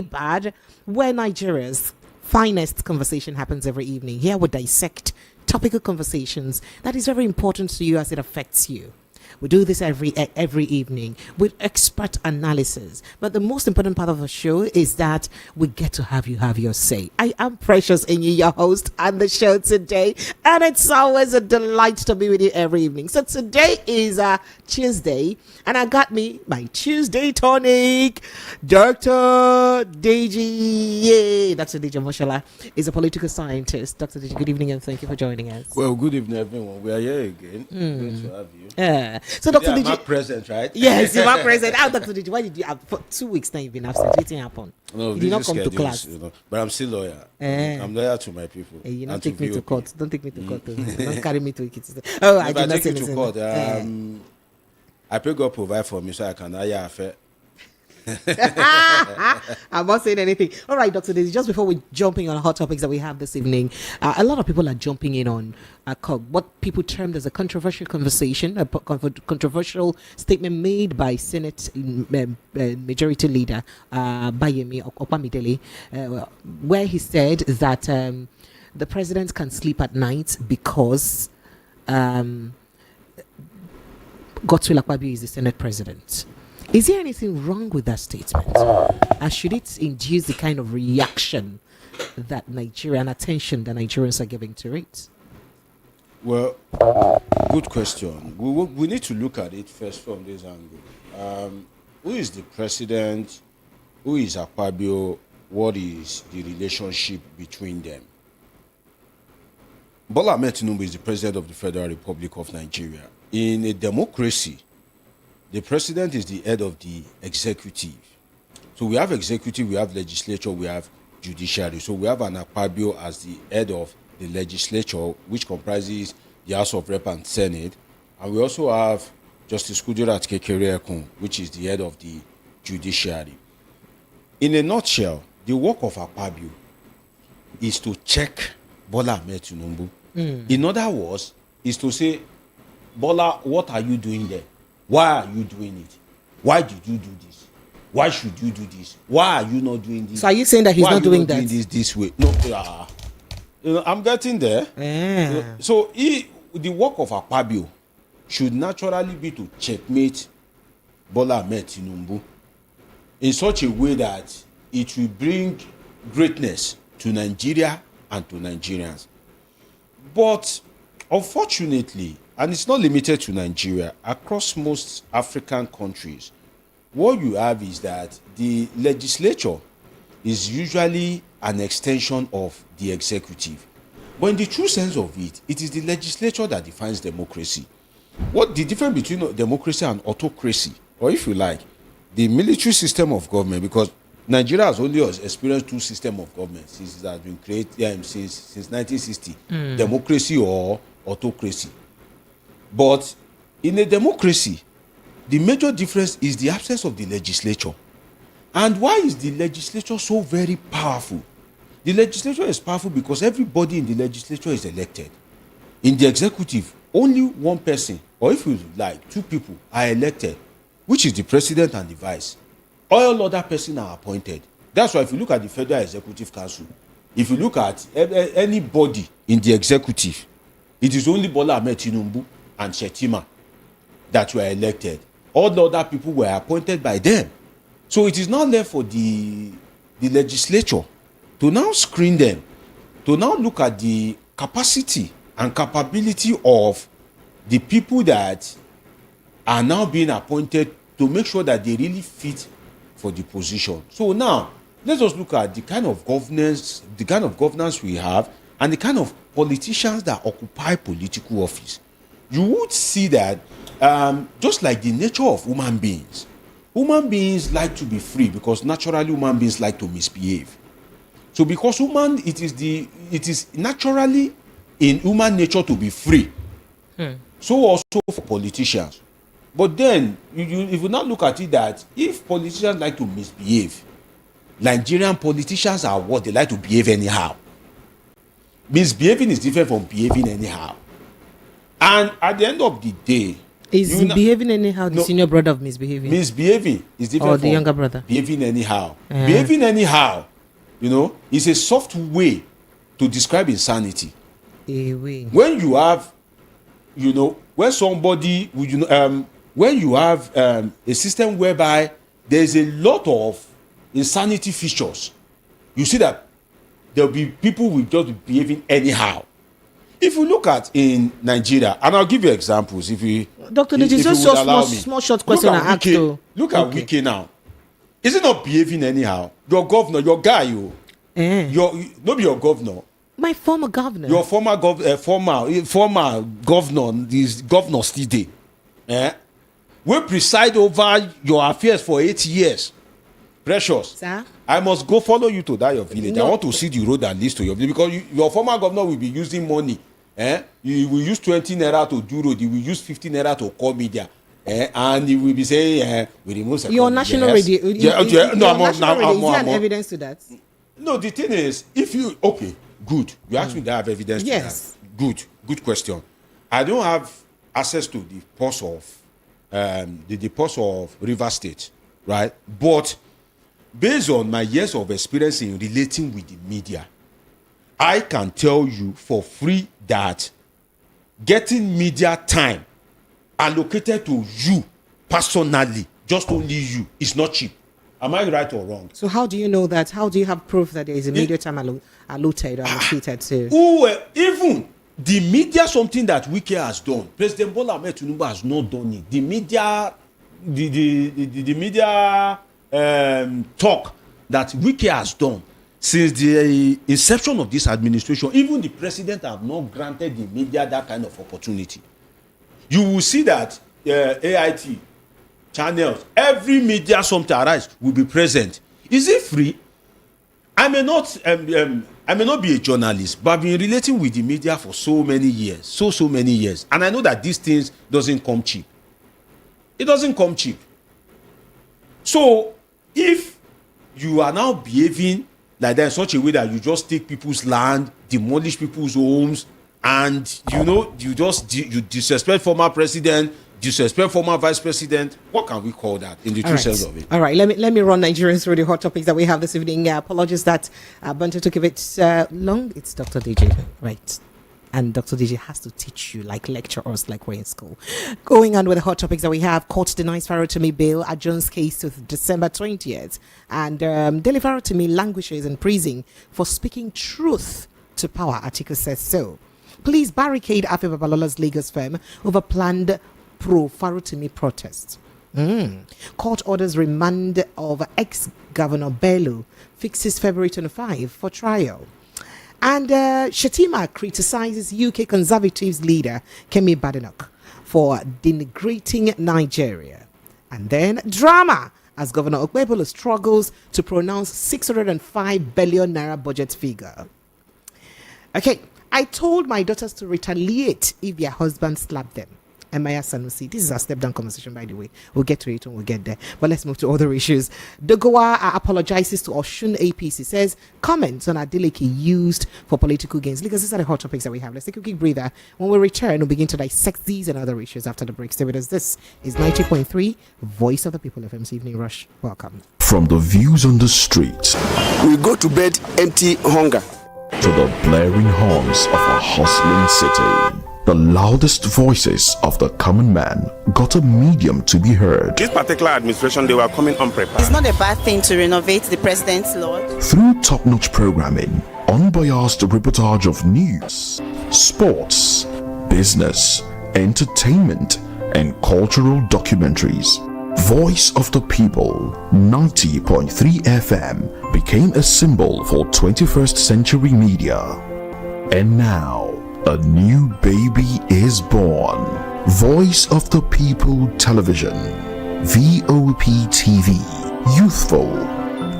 bad, where Nigeria's finest conversation happens every evening. Here we dissect topical conversations that is very important to you as it affects you. We do this every evening with expert analysis. But the most important part of the show is that we get to have you have your say. I am Precious Inyi, your host on the show today, and it's always a delight to be with you every evening. So today is Tuesday, and I got me my Tuesday tonic, Dr. Deji. Yay! Dr. Deji Moshala is a political scientist. Dr. Deji, good evening and thank you for joining us. Well, good evening, everyone. We are here again. Good to have you. Yeah. So, Dr. Deji, I'm present, right? Yes, you are present. How, Dr. Deji, why did you for 2 weeks now you've been absent? Anything happened? No, you did not come to class. But I'm still loyal. I'm loyal to my people. Hey, you don't take me to court. Don't take me to court. Don't carry me to Ikiti. Oh, I did not say anything. To court. I pray God provide for me so I can hire a fair. I'm not saying anything. All right, Dr. Daisy, just before we jump in on hot topics that we have this evening, a lot of people are jumping in on what people termed as a controversial conversation, a controversial statement made by Senate Majority Leader Bayemi Okpebholo, where he said that the president can sleep at night because Godswill Akpabio is the Senate president. Is there anything wrong with that statement? And should it induce the kind of reaction that Nigerian attention that Nigerians are giving to it? Well, good question. We need to look at it first from this angle. Who is the president? Who is Akpabio? What is the relationship between them? Bola Ahmed Tinubu is the president of the Federal Republic of Nigeria. In a democracy, the president is the head of the executive. So we have executive, we have legislature, we have judiciary. So we have an Akpabio as the head of the legislature, which comprises the House of Rep and Senate. And we also have Justice Kudirat Kekereekun, which is the head of the judiciary. In a nutshell, the work of Akpabio is to check Bola Ahmed Tinubu. In other words, is to say, Bola, what are you doing there? Why are you doing it? Why did you do this? Why should you do this? Why are you not doing this? So are you saying that he's not doing that? Doing this way? No, I'm getting there. So the work of Akpabio should naturally be to checkmate Bola Ahmed Tinubu in such a way that it will bring greatness to Nigeria and to Nigerians. But unfortunately, and it's not limited to Nigeria, across most African countries, what you have is that the legislature is usually an extension of the executive. But in the true sense of it, it is the legislature that defines democracy. What the difference between democracy and autocracy, or if you like, the military system of government, because Nigeria has only experienced two systems of government since it has been created since 1960, democracy or autocracy. But in a democracy, the major difference is the absence of the legislature. And why is the legislature so very powerful? The legislature is powerful because everybody in the legislature is elected. In the executive, only one person, or if you like, two people are elected, which is the president and the vice. All other persons are appointed. That's why if you look at the Federal Executive Council, if you look at anybody in the executive, it is only Bola Ahmed Tinubu and Shetima that were elected. All the other people were appointed by them. So it is now left for the legislature to now screen them, to now look at the capacity and capability of the people that are now being appointed to make sure that they really fit for the position. So now, let us look at the kind of governance we have and the kind of politicians that occupy political office. You would see that just like the nature of human beings like to be free because naturally human beings like to misbehave. So because it is naturally in human nature to be free. So also for politicians. But then if you not look at it that if politicians like to misbehave, Nigerian politicians are what they like to behave anyhow. Misbehaving is different from behaving anyhow. And at the end of the day, Is behaving anyhow the senior brother of misbehaving? Misbehaving is different or the younger brother. Behaving anyhow. Behaving anyhow, is a soft way to describe insanity. When you have, when somebody, when you have a system whereby there is a lot of insanity features, you see that there will be people who just be behaving anyhow. If you look at in Nigeria, and I'll give you examples. If you, Doctor, this is just small short question I asked you. Look at Wike now. Is it not behaving anyhow? Your governor, your guy, not be your governor. My former governor. Your former governor, this governor still there. We preside over your affairs for 8 years. Precious. Sir? I must go follow you to that your village. No. I want to see the road and list to your village because your former governor will be using money. You will use 20 naira to do road. You will use 50 naira to call media. And he will be saying, we remove your national radio. No, I'm on evidence to that. No, the thing is, if you good. You asked me to have evidence to that. Good question. I don't have access to the pulse of the pulse of River State, right? But based on my years of experience in relating with the media, I can tell you for free that getting media time allocated to you personally, just only you, is not cheap. Am I right or wrong? So how do you know that? How do you have proof that there is a media time allocated or allocated to? Even the media, something that Wike has done, President Bola Ahmed Tinubu has not done it. The media, the media talk that Wike has done since the inception of this administration, even the president have not granted the media that kind of opportunity. You will see that AIT channels, every media something arise will be present. Is it free? I may not be a journalist, but I've been relating with the media for so many years, so many years, and I know that these things doesn't come cheap. It doesn't come cheap. So if you are now behaving like that in such a way that you just take people's land, demolish people's homes, and you disrespect former president, disrespect former vice president, what can we call that in the true sense of it? All right, let me run Nigerians through the hot topics that we have this evening. Apologies that Bunter took a bit long. It's Dr. DJ, right? And Dr. DJ has to teach you, like lecture us like we're in school. Going on with the hot topics that we have, court denies Farotimi bail, adjourns case to December 20th. And Dele Farotimi languishes in prison for speaking truth to power, article says so. Police barricade Okpebholo's Lagos firm over planned pro-Farotimi protest. Court orders remand of ex-governor Bello, fixes February 25 for trial. And Shetima criticizes UK Conservatives leader Kemi Badenoch for denigrating Nigeria. And then drama as Governor Okpebholo struggles to pronounce 605 billion naira budget figure. Okay, I told my daughters to retaliate if their husband slapped them. Maya Sanusi. This is a step-down conversation, by the way. We'll get to it when we get there. But let's move to other issues. Dogowa apologizes to Oshun APC. Says comments on Adeleke used for political gains. Because these are the hot topics that we have. Let's take a quick breather. When we return, we'll begin to dissect these and other issues after the break. Stay with us. This is 90.3 Voice of the People FM's Evening Rush. Welcome. From the views on the streets, we go to bed empty hunger, to the blaring horns of a hustling city. The loudest voices of the common man got a medium to be heard. This particular administration, they were coming unprepared. It's not a bad thing to renovate the president's lawn. Through top-notch programming, unbiased reportage of news, sports, business, entertainment, and cultural documentaries, Voice of the People, 90.3 FM became a symbol for 21st century media. And now, a new baby is born. Voice of the People Television, VOP TV, youthful,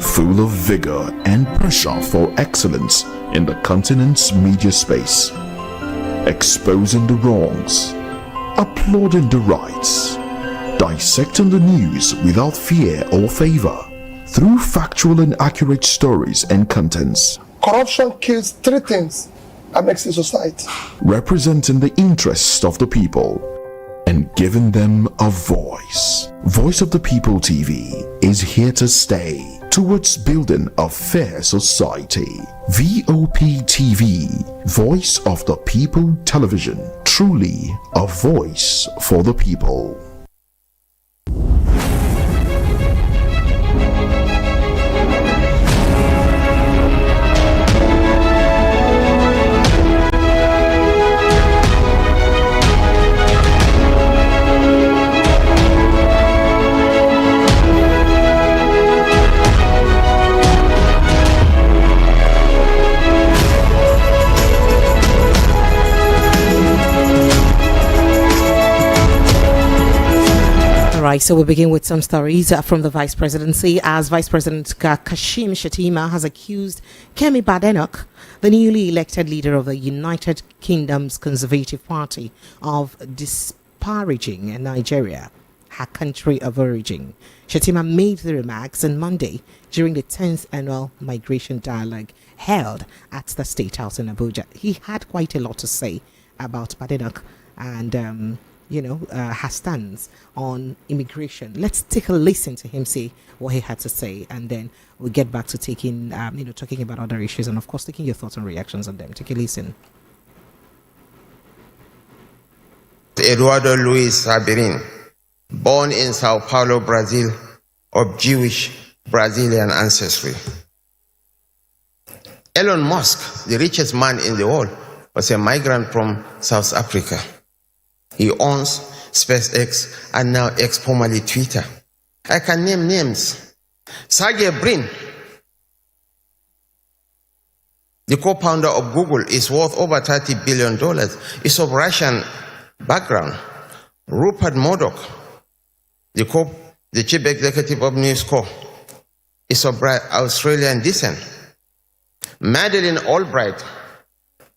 full of vigor and pressure for excellence in the continent's media space, exposing the wrongs, applauding the rights, dissecting the news without fear or favor, through factual and accurate stories and contents. Corruption kills three things that makes a society. Representing the interests of the people. and given them a voice. Voice of the People TV is here to stay towards building a fair society. VOP TV, Voice of the People Television, truly a voice for the people. Right, so we begin with some stories from the Vice Presidency, as Vice President Kashim Shettima has accused Kemi Badenoch, the newly elected leader of the United Kingdom's Conservative Party, of disparaging Nigeria, her country of origin. Shettima made the remarks on Monday during the 10th annual migration dialogue held at the State House in Abuja. He had quite a lot to say about Badenoch and her stance on immigration. Let's take a listen to him say what he had to say, and then we'll get back to talking about other issues, and of course taking your thoughts and reactions on them. Take a listen. Eduardo Luis Sabirin, born in Sao Paulo, Brazil, of Jewish Brazilian ancestry. Elon Musk, the richest man in the world, was a migrant from South Africa. He owns SpaceX and now X, formerly Twitter. I can name names. Sergey Brin, the co-founder of Google, is worth over $30 billion. He's of Russian background. Rupert Murdoch, the chief executive of News Corp, is of Australian descent. Madeleine Albright,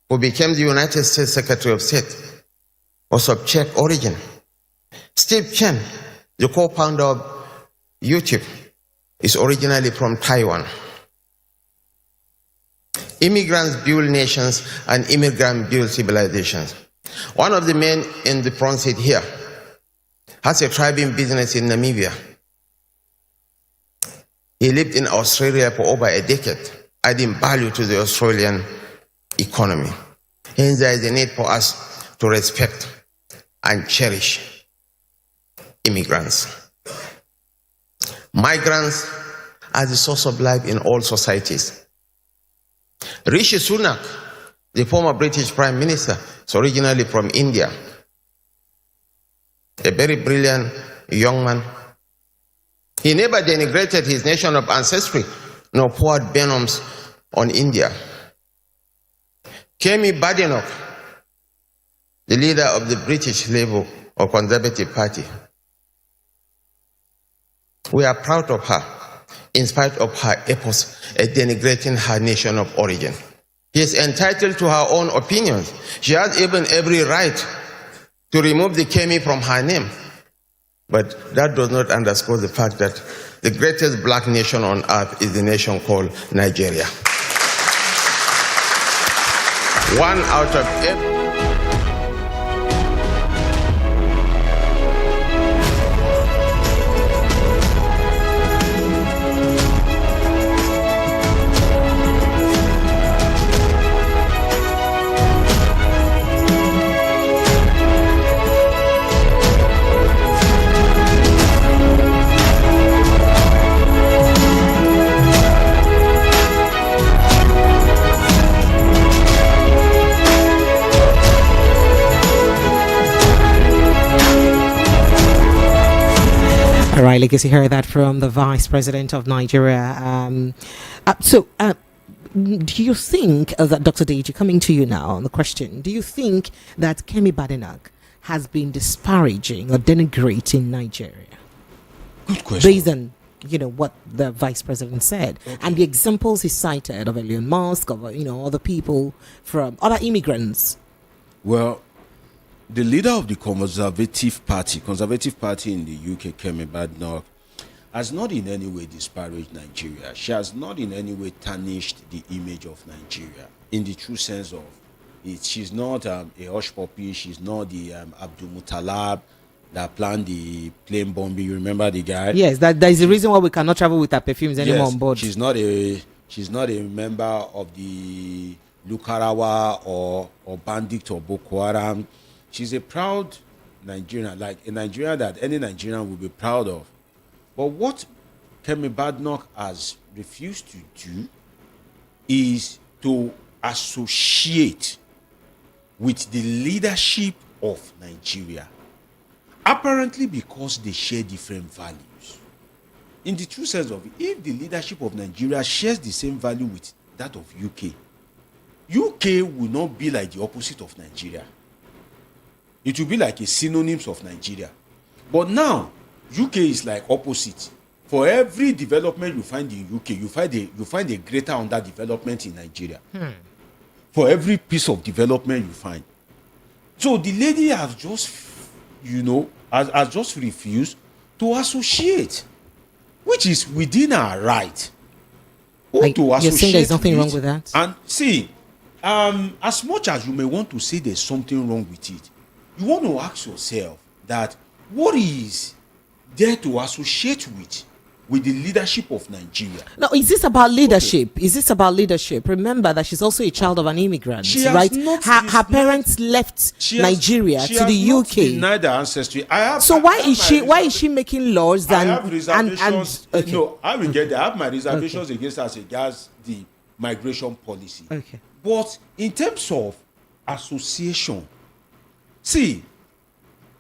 who became the United States Secretary of State, was of Czech origin. Steve Chen, the co-founder of YouTube, is originally from Taiwan. Immigrants build nations and immigrants build civilizations. One of the men in the front seat here has a thriving business in Namibia. He lived in Australia for over a decade, adding value to the Australian economy. Hence, there is a need for us to respect and cherish immigrants. Migrants are the source of life in all societies. Rishi Sunak, the former British Prime Minister, is originally from India. A very brilliant young man. He never denigrated his nation of ancestry, nor poured venoms on India. Kemi Badenoch, the leader of the British Labour or Conservative Party. We are proud of her, in spite of her efforts at denigrating her nation of origin. She is entitled to her own opinions. She has even every right to remove the Kemi from her name. But that does not underscore the fact that the greatest black nation on earth is the nation called Nigeria. One out of every... All right, Legacy, heard that from the Vice President of Nigeria. Do you think that, Dr. Deji, coming to you now on the question, do you think that Kemi Badenoch has been disparaging or denigrating Nigeria? Good question. Based on, what the Vice President said, okay, and the examples he cited of Elon Musk, of, other people from other immigrants. Well, the leader of the Conservative Party in the UK, Kemi Badenoch, has not in any way disparaged Nigeria. She has not in any way tarnished the image of Nigeria in the true sense of it. She's not a hush puppy. She's not the Abdul Muttalab that planned the plane bombing. You remember the guy? Yes, that is the reason why we cannot travel with our perfumes anymore on board. She's not a member of the Lukarawa or bandit or Boko Haram. She's a proud Nigerian, like a Nigerian that any Nigerian will be proud of. But what Kemi Badenoch has refused to do is to associate with the leadership of Nigeria. Apparently because they share different values. In the true sense of it, if the leadership of Nigeria shares the same value with that of UK will not be like the opposite of Nigeria. It will be like a synonyms of Nigeria. But now, UK is like opposite. For every development you find in UK, you find a greater underdevelopment in Nigeria. For every piece of development you find. So the lady has just, has just refused to associate, which is within her right. You're saying there's nothing wrong with that? And see, as much as you may want to say there's something wrong with it, you want to ask yourself that what is there to associate with the leadership of Nigeria? Now, is this about leadership? Okay. Is this about leadership? Remember that she's also a child of an immigrant, right? Her parents left Nigeria to the UK. Denied her ancestry. Why is she making laws? I have reservations. Okay. No, I will get there. I have my reservations against her as regards the migration policy. Okay. But in terms of association, see,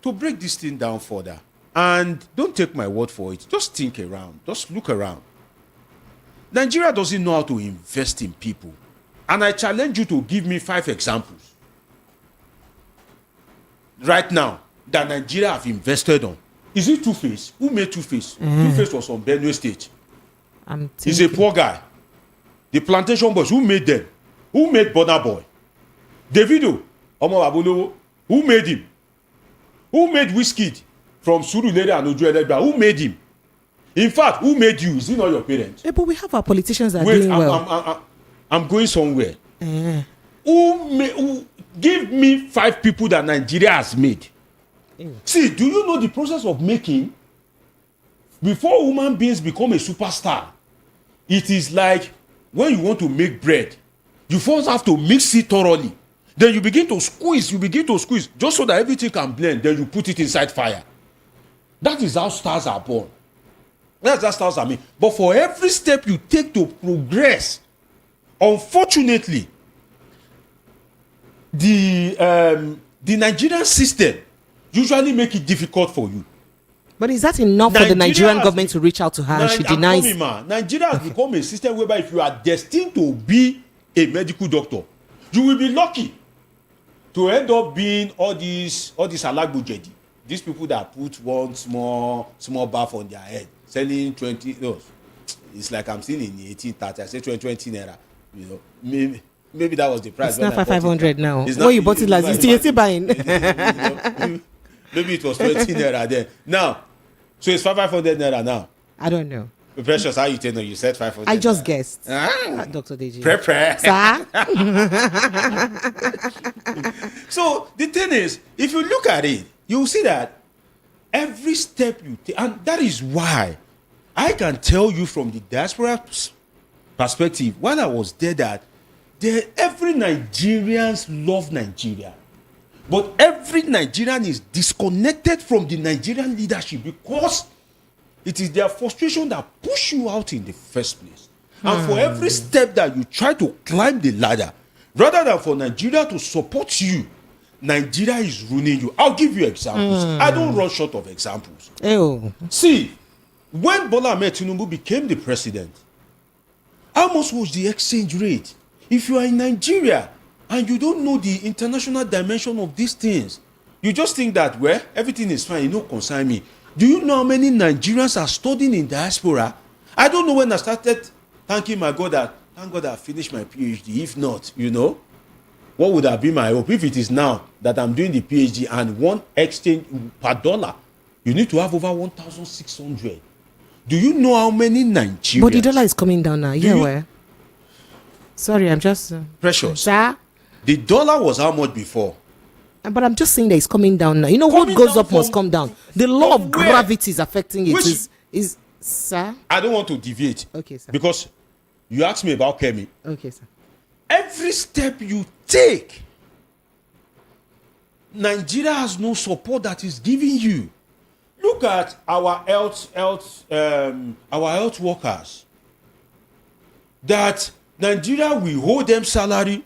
to break this thing down further, and don't take my word for it, just think around, just look around. Nigeria doesn't know how to invest in people. And I challenge you to give me 5 examples right now that Nigeria have invested on. Is it Two-Face? Who made Two-Face? Two-Face was from Benue State. He's a poor guy. The Plantation Boys, who made them? Who made Burna Boy? Davido, Okpebholo, who made him? Who made Wizkid from Surulere and Ojo Elegba? Who made him? In fact, who made you? Is it not your parents? But we have our politicians that are doing well. I'm going somewhere. Who give me 5 people that Nigeria has made? See, do you know the process of making? Before human beings become a superstar, it is like when you want to make bread, you first have to mix it thoroughly. Then you begin to squeeze, just so that everything can blend. Then you put it inside fire. That is how stars are born. That's how stars are made. But for every step you take to progress, unfortunately, the Nigerian system usually make it difficult for you. But is that enough for the Nigerian government to reach out to her? She denies. Nigeria has become a system whereby if you are destined to be a medical doctor, you will be lucky to end up being all these alagbujedi. These people that put one small bath on their head, selling 20. No, it's like I'm still in 1830. I say 20 naira. Maybe that was the price. It's not 500 now. When you bought it last, you're still buying. Maybe it was 20 naira then. Now, so it's 500 naira now. I don't know. Precious, how you tell no? You said 500. I just guessed. Dr. Deji. Prepare. Sir? So the thing is, if you look at it, you'll see that every step you take, and that is why I can tell you from the diaspora perspective, while I was there, that every Nigerians love Nigeria. But every Nigerian is disconnected from the Nigerian leadership because it is their frustration that push you out in the first place. And for every step that you try to climb the ladder, rather than for Nigeria to support you, Nigeria is ruining you. I'll give you examples. I don't run short of examples. Ew. See, when Bola Ahmed Tinubu became the president, how much was the exchange rate? If you are in Nigeria and you don't know the international dimension of these things, you just think that, well, everything is fine, it don't concern me. Do you know how many Nigerians are studying in diaspora? I don't know when I started thanking my God that, thank God I finished my PhD. If not, what would have been my hope? If it is now that I'm doing the PhD and one exchange per dollar, you need to have over 1,600. Do you know how many Nigerians? But the dollar is coming down now. Yeah, where? Sorry, I'm just... Precious. Sir? The dollar was how much before? But I'm just saying that it's coming down now. You know, what goes up must come down. The law of gravity is affecting it. Is sir? I don't want to deviate. Okay, sir. Because you asked me about Kemi. Okay, sir. Every step you take, Nigeria has no support that is giving you. Look at our health workers. That Nigeria will hold them salary,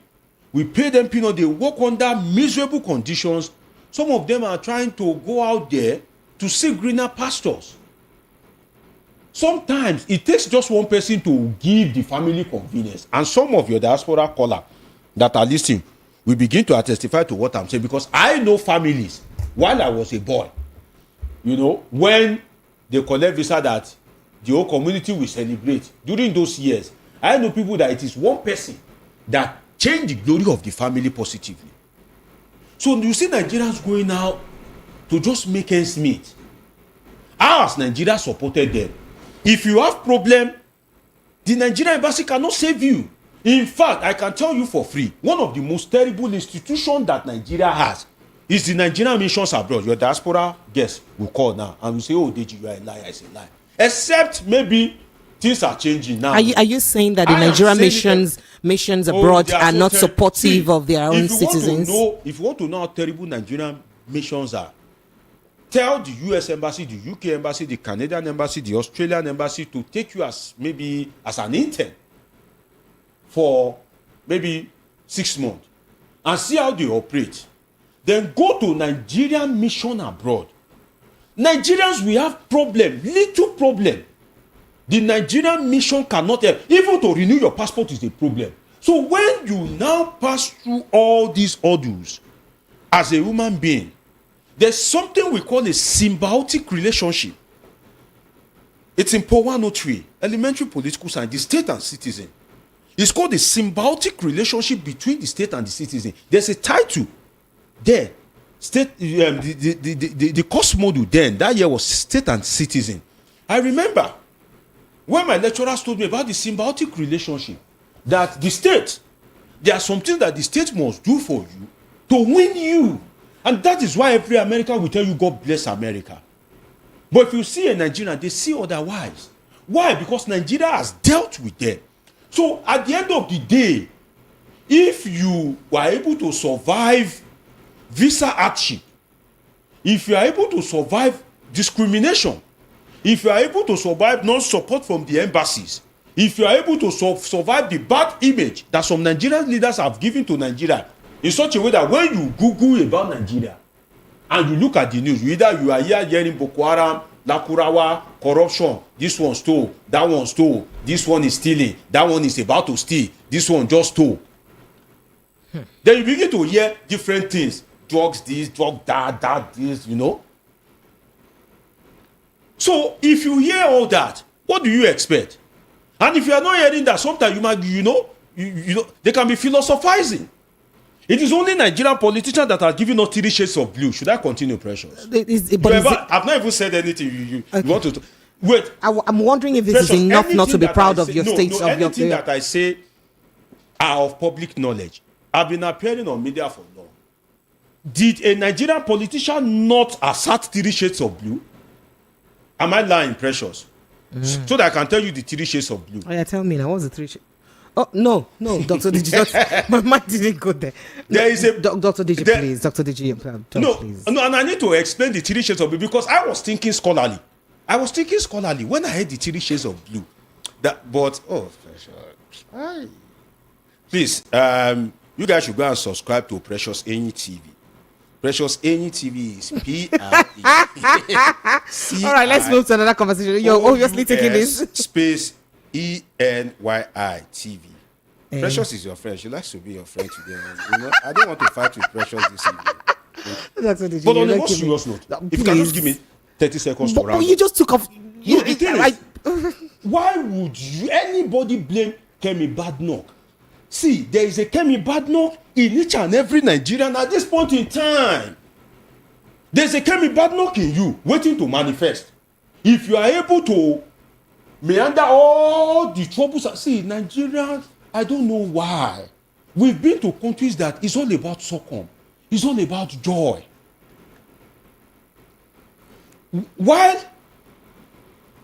we pay them peanut, they work under miserable conditions. Some of them are trying to go out there to see greener pastures. Sometimes it takes just one person to give the family convenience. And some of your diaspora caller that are listening will begin to testify to what I'm saying, because I know families while I was a boy, you know, when they collect visa that the whole community will celebrate. During those years, I know people that it is one person that changed the glory of the family positively. So you see Nigerians going out to just make ends meet. How has Nigeria supported them? If you have problem, the Nigerian embassy cannot save you. In fact, I can tell you for free, one of the most terrible institutions that Nigeria has is the Nigerian missions abroad. Your diaspora guest will call now and will say, oh, Deji, you are a liar. I say lie. Except maybe things are changing now. Are you saying that the Nigerian missions abroad are not supportive of their own citizens? If you want to know how terrible Nigerian missions are, tell the US embassy, the UK embassy, the Canadian embassy, the Australian embassy to take you as an intern for maybe 6 months and see how they operate. Then go to Nigerian mission abroad. Nigerians will have little problem. The Nigerian mission cannot help. Even to renew your passport is a problem. So when you now pass through all these hurdles as a human being, there's something we call a symbiotic relationship. It's in Part 103, elementary political science, the state and citizen. It's called a symbiotic relationship between the state and the citizen. There's a title there. State, the course module then, that year was state and citizen. I remember when my lecturers told me about the symbiotic relationship, that the state, there are some things that the state must do for you to win you. And that is why every American will tell you, God bless America. But if you see a Nigerian, they see otherwise. Why? Because Nigeria has dealt with them. So at the end of the day, if you were able to survive visa hardship, if you are able to survive discrimination, if you are able to survive non-support from the embassies, if you are able to survive the bad image that some Nigerian leaders have given to Nigeria, in such a way that when you Google about Nigeria and you look at the news, either you are hearing Boko Haram, Lakurawa, corruption, this one stole, that one stole, this one is stealing, that one is about to steal, this one just stole. Then you begin to hear different things. Drugs this, drug that, this, you know. So if you hear all that, what do you expect? And if you are not hearing that, sometimes you might, you know, they can be philosophizing. It is only Nigerian politicians that are giving us 3 shades of blue. Should I continue, Precious? I've not even said anything. You want to wait? I'm wondering if this is enough not to be proud of your states of your. Anything that I say are of public knowledge. I've been appearing on media for long. Did a Nigerian politician not assert 3 shades of blue? Am I lying, Precious? So that I can tell you the 3 shades of blue. Oh yeah, tell me now. What's the 3 shades? Oh no, Dr. Digi, my mind didn't go there. There is a Dr. Digi, please, Dr. Digi, please. No, and I need to explain the 3 shades of blue because I was thinking scholarly. When I heard the 3 shades of blue. Please, you guys should go and subscribe to Precious Enyi TV. Precious Enyi TV is PRE. All right, let's move to another conversation. You're obviously taking this. Space ENYI TV. Precious is your friend. She likes to be your friend today. You know, I don't want to fight with Precious this evening. But on a more serious note, if you can just give me 30 seconds to round. But you just took off. Why would anybody blame Kemi Badnoch? See, there is a Kemi Badnoch in each and every Nigerian at this point in time. There's a Kemi Badnoch in you waiting to manifest. If you are able to meander all the troubles. See, Nigerians, I don't know why. We've been to countries that it's all about succumb. It's all about joy. While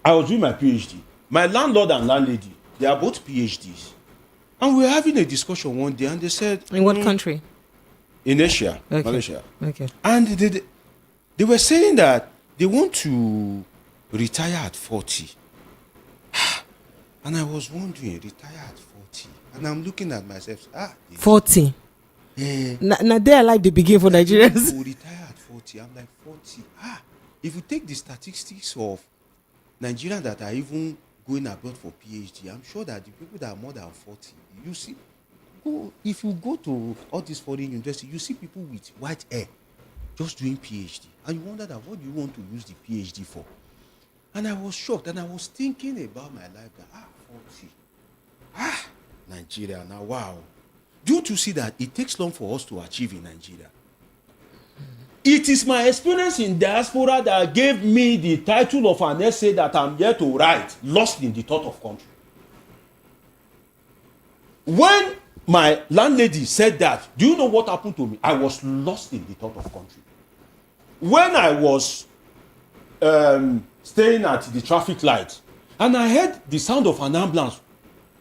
I was doing my PhD, my landlord and landlady, they are both PhDs. And we were having a discussion one day, and they said... In what country? In Asia, okay. Malaysia. Okay. And they were saying that they want to retire at 40. And I was wondering, retire at 40? And I'm looking at myself, 40? Yeah. Now there like the begin for Nigerians. Who retire at 40? I'm like, 40? If you take the statistics of Nigerians that are even going abroad for PhD, I'm sure that the people that are more than 40, you see, if you go to all these foreign universities, you see people with white hair just doing PhD. And you wonder that what do you want to use the PhD for? And I was shocked, and I was thinking about my life that, 40. Nigeria, now wow. Don't you see that it takes long for us to achieve in Nigeria? It is my experience in diaspora that gave me the title of an essay that I'm here to write, Lost in the Thought of Country. When my landlady said that, do you know what happened to me? I was lost in the thought of country. When I was staying at the traffic light, and I heard the sound of an ambulance,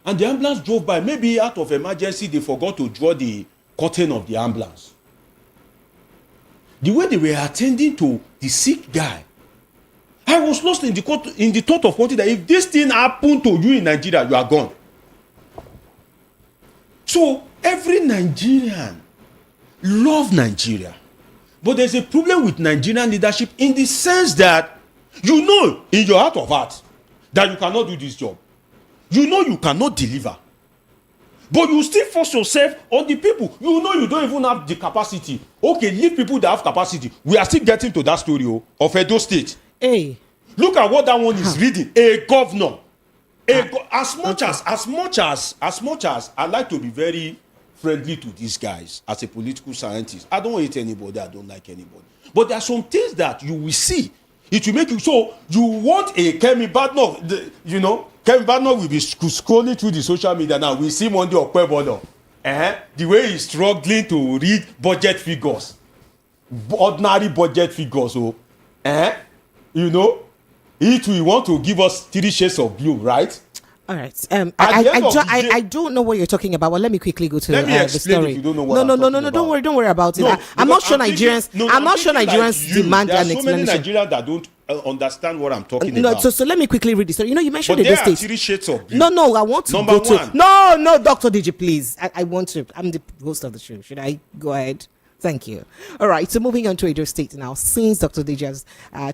and the ambulance drove by, maybe out of emergency, they forgot to draw the curtain of the ambulance. The way they were attending to the sick guy, I was lost in the thought of country that if this thing happened to you in Nigeria, you are gone. So every Nigerian loves Nigeria. But there's a problem with Nigerian leadership in the sense that you know in your heart of heart that you cannot do this job. You know you cannot deliver. But you still force yourself on the people. You know you don't even have the capacity. Okay, leave people that have capacity. We are still getting to that story of Edo State. Hey. Look at what that one is reading. A governor. As much as I like to be very friendly to these guys as a political scientist, I don't hate anybody, I don't like anybody. But there are some things that you will see. It will make you, so you want a Kemi Badnoff, Kemi Badnoff will be scrolling through the social media now. We see Monday Okpebholo. The way he's struggling to read budget figures. Ordinary budget figures. It will want to give us 3 shades of blue, right? All right. I don't know what you're talking about. Well, let me quickly go to the story. If you don't know what No. Don't worry about it. I'm not sure Nigerians. I'm not sure Nigerians demand an explanation. There are so many Nigerians that don't understand what I'm talking about. So let me quickly read the story. You mentioned Edo State. But there are 3 shades of blue. No. I want to Number go to. one. No, Dr. DJ, please. I want to. I'm the host of the show. Should I go ahead? Thank you. All right, so moving on to Edo State now. Since Dr. Deja's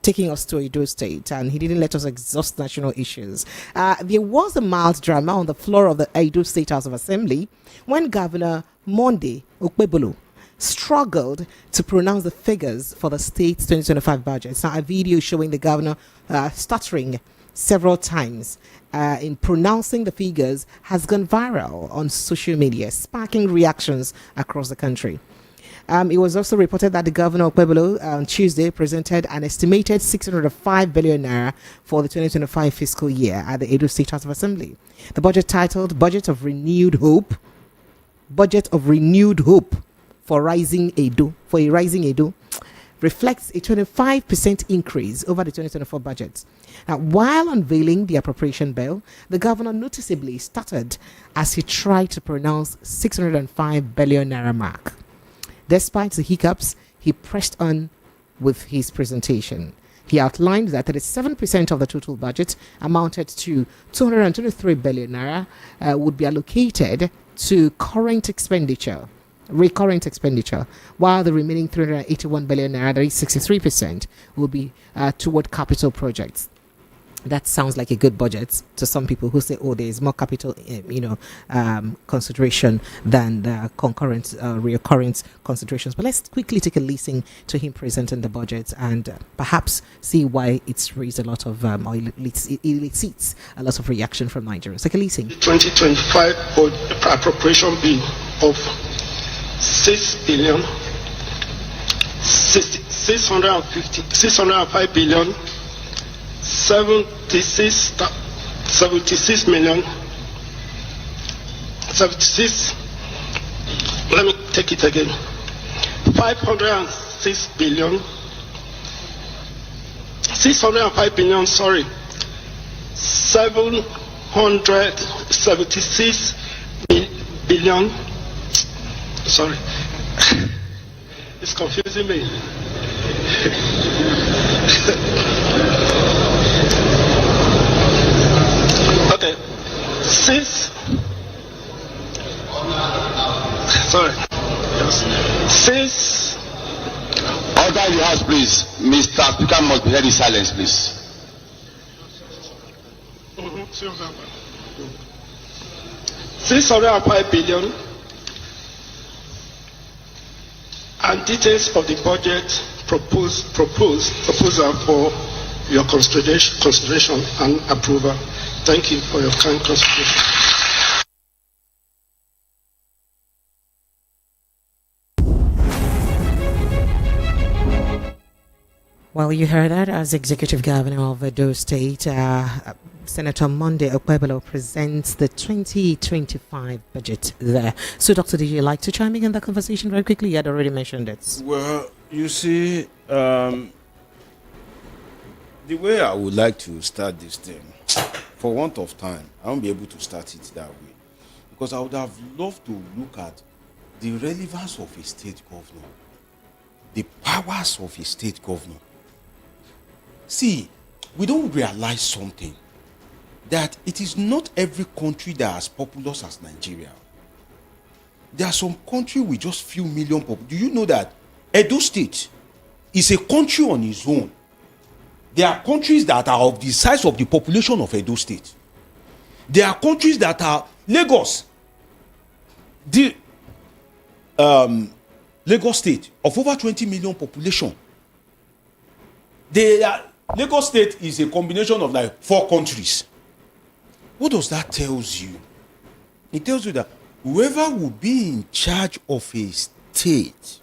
taking us to Edo State, and he didn't let us exhaust national issues, there was a mild drama on the floor of the Edo State House of Assembly when Governor Monday Okpebholo struggled to pronounce the figures for the state's 2025 budget. Now, a video showing the governor stuttering several times in pronouncing the figures has gone viral on social media, sparking reactions across the country. It was also reported that the governor of Okpebholo on Tuesday presented an estimated 605 billion naira for the 2025 fiscal year at the Edo State House of Assembly. The budget, titled Budget of Renewed Hope for a Rising Edo, reflects a 25% increase over the 2024 budget. Now, while unveiling the appropriation bill, the governor noticeably stuttered as he tried to pronounce 605 billion naira mark. Despite the hiccups, he pressed on with his presentation. He outlined that 37% of the total budget, amounted to 223 billion naira, would be allocated to recurrent expenditure, while the remaining 381 billion naira, that is 63%, will be toward capital projects. That sounds like a good budget to some people who say, there is more capital, consideration than the recurrent considerations. But let's quickly take a listen to him presenting the budget and perhaps see why it's raised a lot of, or it elicits a lot of reaction from Nigerians. Take a listen. The 2025 appropriation bill of 605 billion 76 million 76. Let me take it again. 506 billion, 605 billion, sorry, 776 billion, sorry, it's confusing me. Okay, since order the house, please. Mr. Speaker must be held in silence, please. 605 billion and details of the budget proposal for your consideration and approval. Thank you for your kind consideration. Well, you heard that as Executive Governor of Edo State, Senator Monday Okpebholo presents the 2025 budget there. So, Dr. D, you like to chime in on that conversation very quickly? You had already mentioned it. Well, you see, the way I would like to start this thing, for want of time, I won't be able to start it that way. Because I would have loved to look at the relevance of a state governor, the powers of a state governor. See, we don't realize something, that it is not every country that is as populous as Nigeria. There are some countries with just few million people. Do you know that Edo State is a country on its own? There are countries that are of the size of the population of Edo State. There are countries that are Lagos. The Lagos State of over 20 million population. Lagos State is a combination of like 4 countries. What does that tell you? It tells you that whoever will be in charge of a state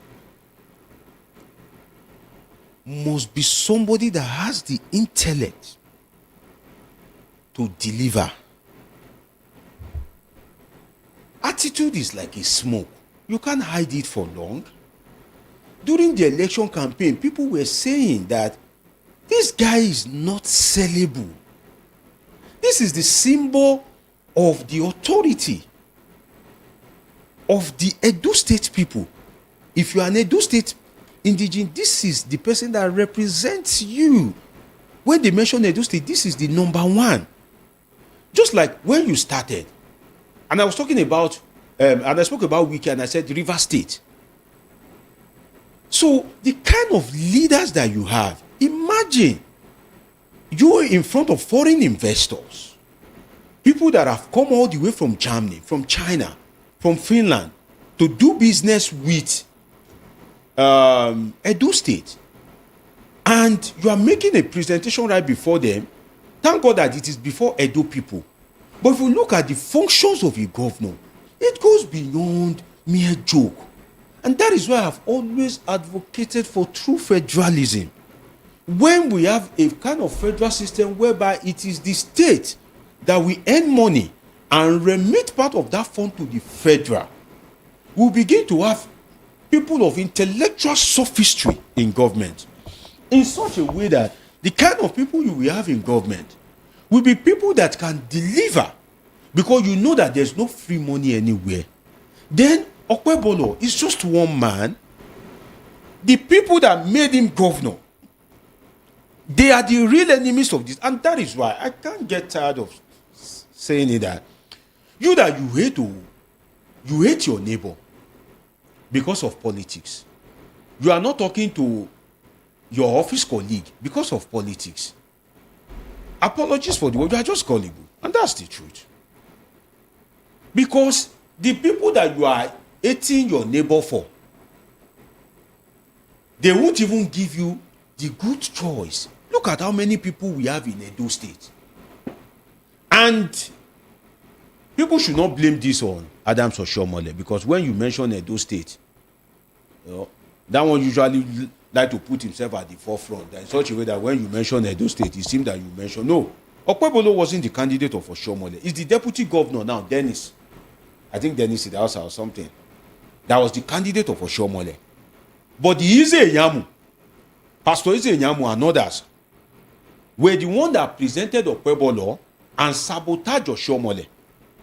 must be somebody that has the intellect to deliver. Attitude is like a smoke. You can't hide it for long. During the election campaign, people were saying that this guy is not sellable. This is the symbol of the authority of the Edo State people. If you are an Edo State indigene, this is the person that represents you. When they mention Edo State, this is the number one. Just like when you started, and I was talking about, and I spoke about Wiki, and I said River State. So the kind of leaders that you have, imagine you're in front of foreign investors, people that have come all the way from Germany, from China, from Finland, to do business with Edo State, and you are making a presentation right before them. Thank God that it is before Edo people. But if you look at the functions of a governor, it goes beyond mere joke. And that is why I've always advocated for true federalism. When we have a kind of federal system whereby it is the state that we earn money and remit part of that fund to the federal, we'll begin to have people of intellectual sophistry in government, in such a way that the kind of people you will have in government will be people that can deliver, because you know that there's no free money anywhere. Then Okpebholo is just one man. The people that made him governor, they are the real enemies of this. And that is why I can't get tired of saying it, that you hate your neighbor because of politics. You are not talking to your office colleague because of politics. Apologies for the word, you are just gullible. And that's the truth. Because the people that you are hating your neighbor for, they won't even give you the good choice. Look at how many people we have in Edo State. And people should not blame this on Adams or Shomole, because when you mention Edo State, that one usually like to put himself at the forefront in such a way that when you mention Edo State, it seems that you mention, no, Okpebholo wasn't the candidate of Oshomole. It's the deputy governor now, Dennis. I think Dennis Idausa or something. That was the candidate of Oshomole. But the Ize Enyamu, Pastor Ize Enyamu and others were the one that presented Okpebholo and sabotaged Oshiomhole.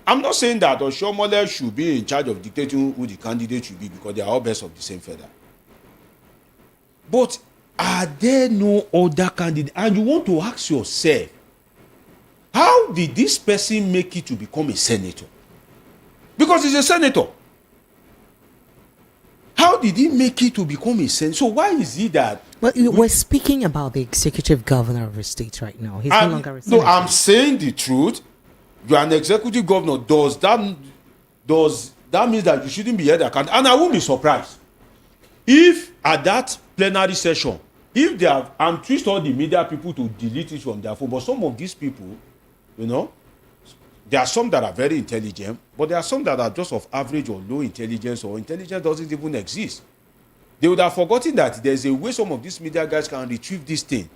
I'm not saying that Oshiomhole should be in charge of dictating who the candidate should be, because they are all birds of the same feather. But are there no other candidates? And you want to ask yourself, how did this person make it to become a senator? Because he's a senator. How did he make it to become a senator? So why is he that? Well, we're speaking about the executive governor of the state right now. He's no longer a senator. No, I'm saying the truth. You are an executive governor. Does that mean that you shouldn't be held accountable? And I won't be surprised if at that plenary session, if they have, I'm twist all the media people to delete it from their phone, but some of these people, you know, there are some that are very intelligent, but there are some that are just of average or low intelligence, or intelligence doesn't even exist. They would have forgotten that there's a way some of these media guys can retrieve this thing.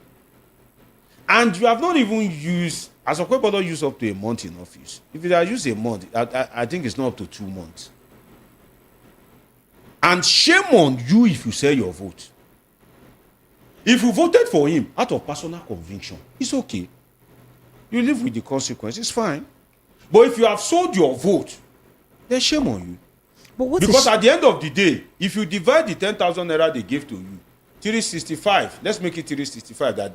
And you have not even used, as Okpebholo used up to a month in office. If you have used a month, I think it's not up to 2 months. And shame on you if you sell your vote. If you voted for him out of personal conviction, it's okay. You live with the consequence, it's fine. But if you have sold your vote, then shame on you. But because at the end of the day, if you divide the 10,000 naira they gave to you, 365, let's make it 365. But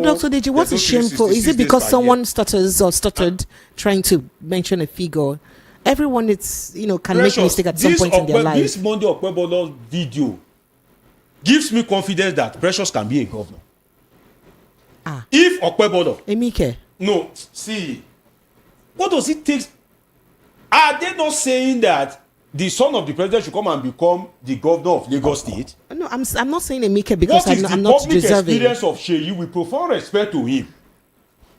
Dr. Deji, what's the shameful? Is it because someone stuttered trying to mention a figure? Everyone, can make a mistake at some point in their life. This Monday Okpebholo video gives me confidence that Precious can be a governor. If Okpebholo, Emike. No, see, what does it take? Are they not saying that the son of the president should come and become the governor of Lagos State? No, I'm not saying Emike because I'm not deserving. What is the public experience of Sheyi? We profound respect to him.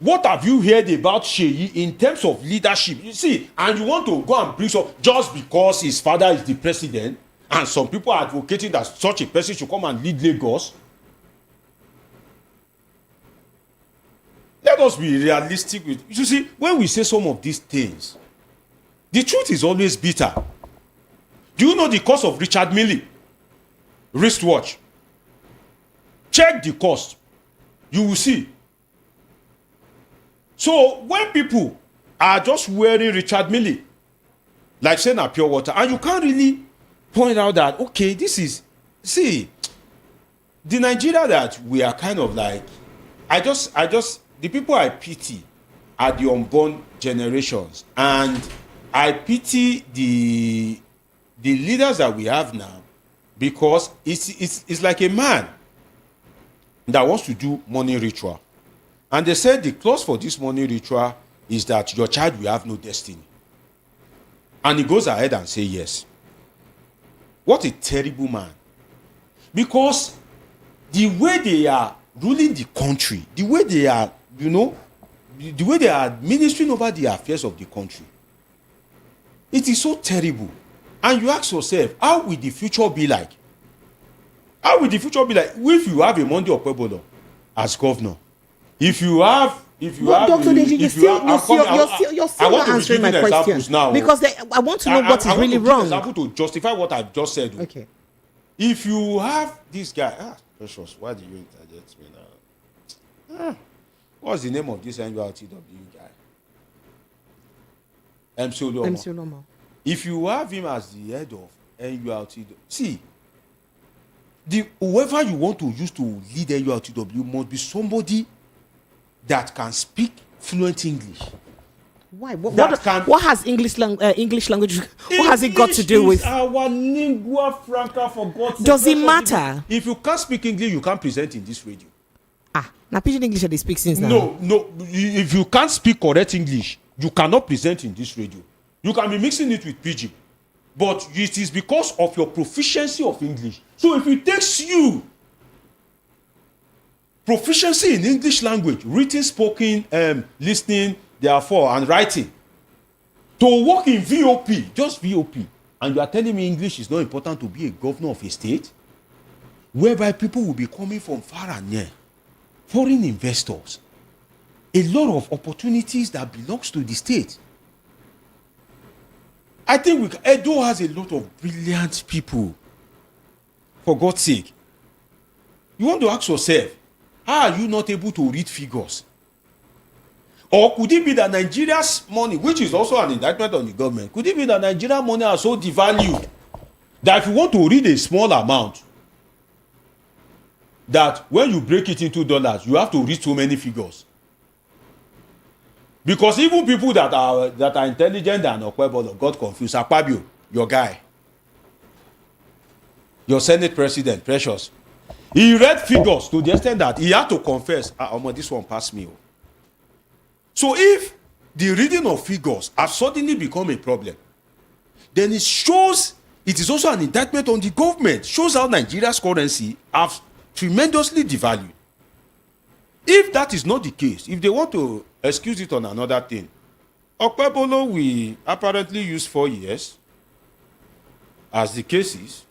What have you heard about Sheyi in terms of leadership? You see, and you want to go and bring up just because his father is the president, and some people are advocating that such a person should come and lead Lagos. Let us be realistic with you. See, when we say some of these things, the truth is always bitter. Do you know the cost of Richard Mille wristwatch? Check the cost. You will see. So when people are just wearing Richard Mille, like saying a pure water, and you can't really point out that, okay, this is, see, the Nigeria that we are kind of like, the people I pity are the unborn generations, and I pity the leaders that we have now, because it's like a man that wants to do money ritual, and they said the clause for this money ritual is that your child will have no destiny, and he goes ahead and say yes. What a terrible man, because the way they are ruling the country, the way they are, the way they are administering over the affairs of the country, it is so terrible. And you ask yourself, how will the future be like? How will the future be like if you have a Monday Okpebholo as governor? If you have Dr. Deji, you're still not answering my question now, because I want to know what is really wrong. I want to justify what I've just said. Okay. If you have this guy, Precious, why do you interject me now? What's the name of this NURTW guy? MC Oluomo. If you have him as the head of NURTW, see, whoever you want to use to lead NURTW must be somebody that can speak fluent English. Why? What has English language? What has it got to do with our lingua franca? For God's sake, does it matter? If you can't speak English, you can't present in this radio. Now pidgin English they speak since now. No. If you can't speak correct English, you cannot present in this radio. You can be mixing it with pidgin, but it is because of your proficiency of English. So if it takes you proficiency in English language, written, spoken, listening, therefore, and writing, to work in VOP, just VOP, and you are telling me English is not important to be a governor of a state, whereby people will be coming from far and near, foreign investors, a lot of opportunities that belongs to the state. I think Edo has a lot of brilliant people. For God's sake. You want to ask yourself, how are you not able to read figures? Or could it be that Nigeria's money, which is also an indictment on the government, could it be that Nigerian money are so devalued that if you want to read a small amount, that when you break it into dollars, you have to read so many figures? Because even people that are intelligent and Okpebholo got confused. Akpabio, your guy, your Senate president, Precious, he read figures to the extent that he had to confess, this one passed me. So if the reading of figures has suddenly become a problem, then it shows it is also an indictment on the government. Shows how Nigeria's currency has tremendously devalued. If that is not the case, if they want to excuse it on another thing, Okpebholo will apparently use 4 years as the case is.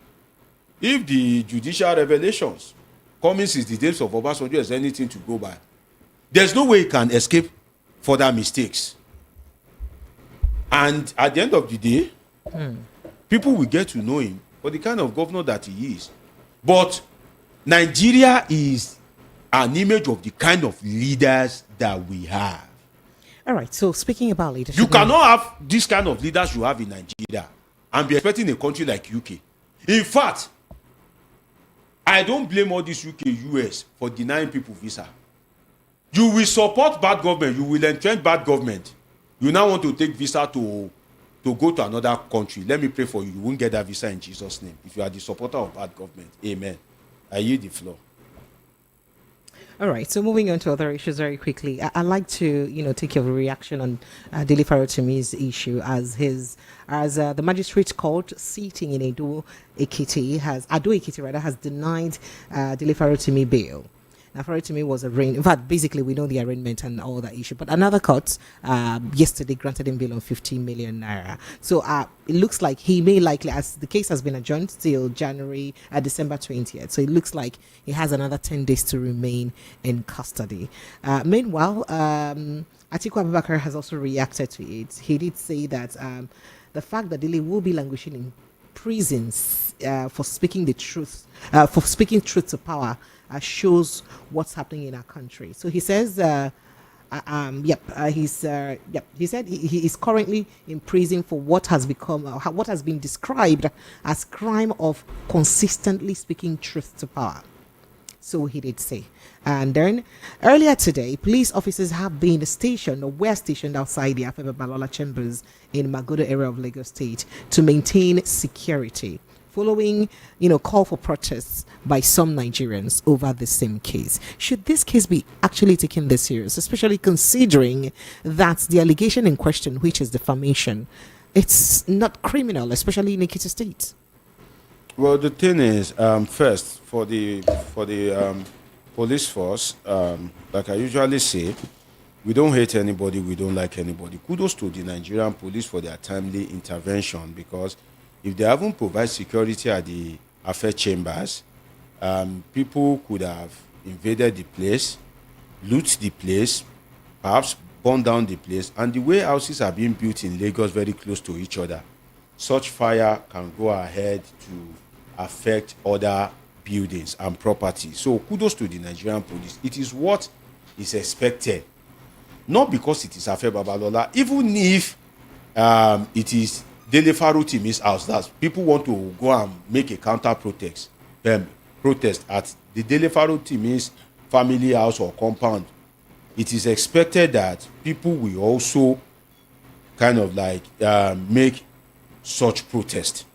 If the judicial revelations coming since the days of Obasanjo is anything to go by, there's no way he can escape further mistakes. And at the end of the day, people will get to know him for the kind of governor that he is. But Nigeria is an image of the kind of leaders that we have. All right, so speaking about leadership, you cannot have this kind of leaders you have in Nigeria and be expecting a country like UK. In fact, I don't blame all this UK, US for denying people visa. You will support bad government, you will entrench bad government. You now want to take visa to go to another country. Let me pray for you. You won't get that visa in Jesus' name. If you are the supporter of bad government. Amen. I yield the floor. All right, so moving on to other issues very quickly. I'd like to, take your reaction on Dele Farotimi's issue as the magistrate court sitting in Ado Ekiti has denied Dele Farotimi bail. Now, Farotimi was arraigned. In fact, basically, we know the arraignment and all that issue. But another court yesterday granted him bail on 15 million naira. So it looks like he may likely, as the case has been adjourned till December 20th. So it looks like he has another 10 days to remain in custody. Meanwhile, Atiku Abubakar has also reacted to it. He did say that the fact that Dele will be languishing in prisons for speaking the truth, for speaking truth to power, shows what's happening in our country. So he says, he said he is currently in prison for what has been described as crime of consistently speaking truth to power. So he did say. And then earlier today, police officers have been stationed outside the Okpebholo chambers in Magodo area of Lagos State to maintain security, following, call for protests by some Nigerians over the same case. Should this case be actually taken this serious, especially considering that the allegation in question, which is defamation, it's not criminal, especially in Ekiti State? Well, the thing is, first, for the police force, like I usually say, we don't hate anybody, we don't like anybody. Kudos to the Nigerian police for their timely intervention, because if they haven't provided security at the affair chambers, people could have invaded the place, loot the place, perhaps burn down the place. And the way houses are being built in Lagos very close to each other, such fire can go ahead to affect other buildings and properties. So kudos to the Nigerian police. It is what is expected. Not because it is Afe Babalola, even if it is Dele Farotimi's house, that people want to go and make a counter protest at the Dele Farotimi's family house or compound. It is expected that people will also kind of like make such protest.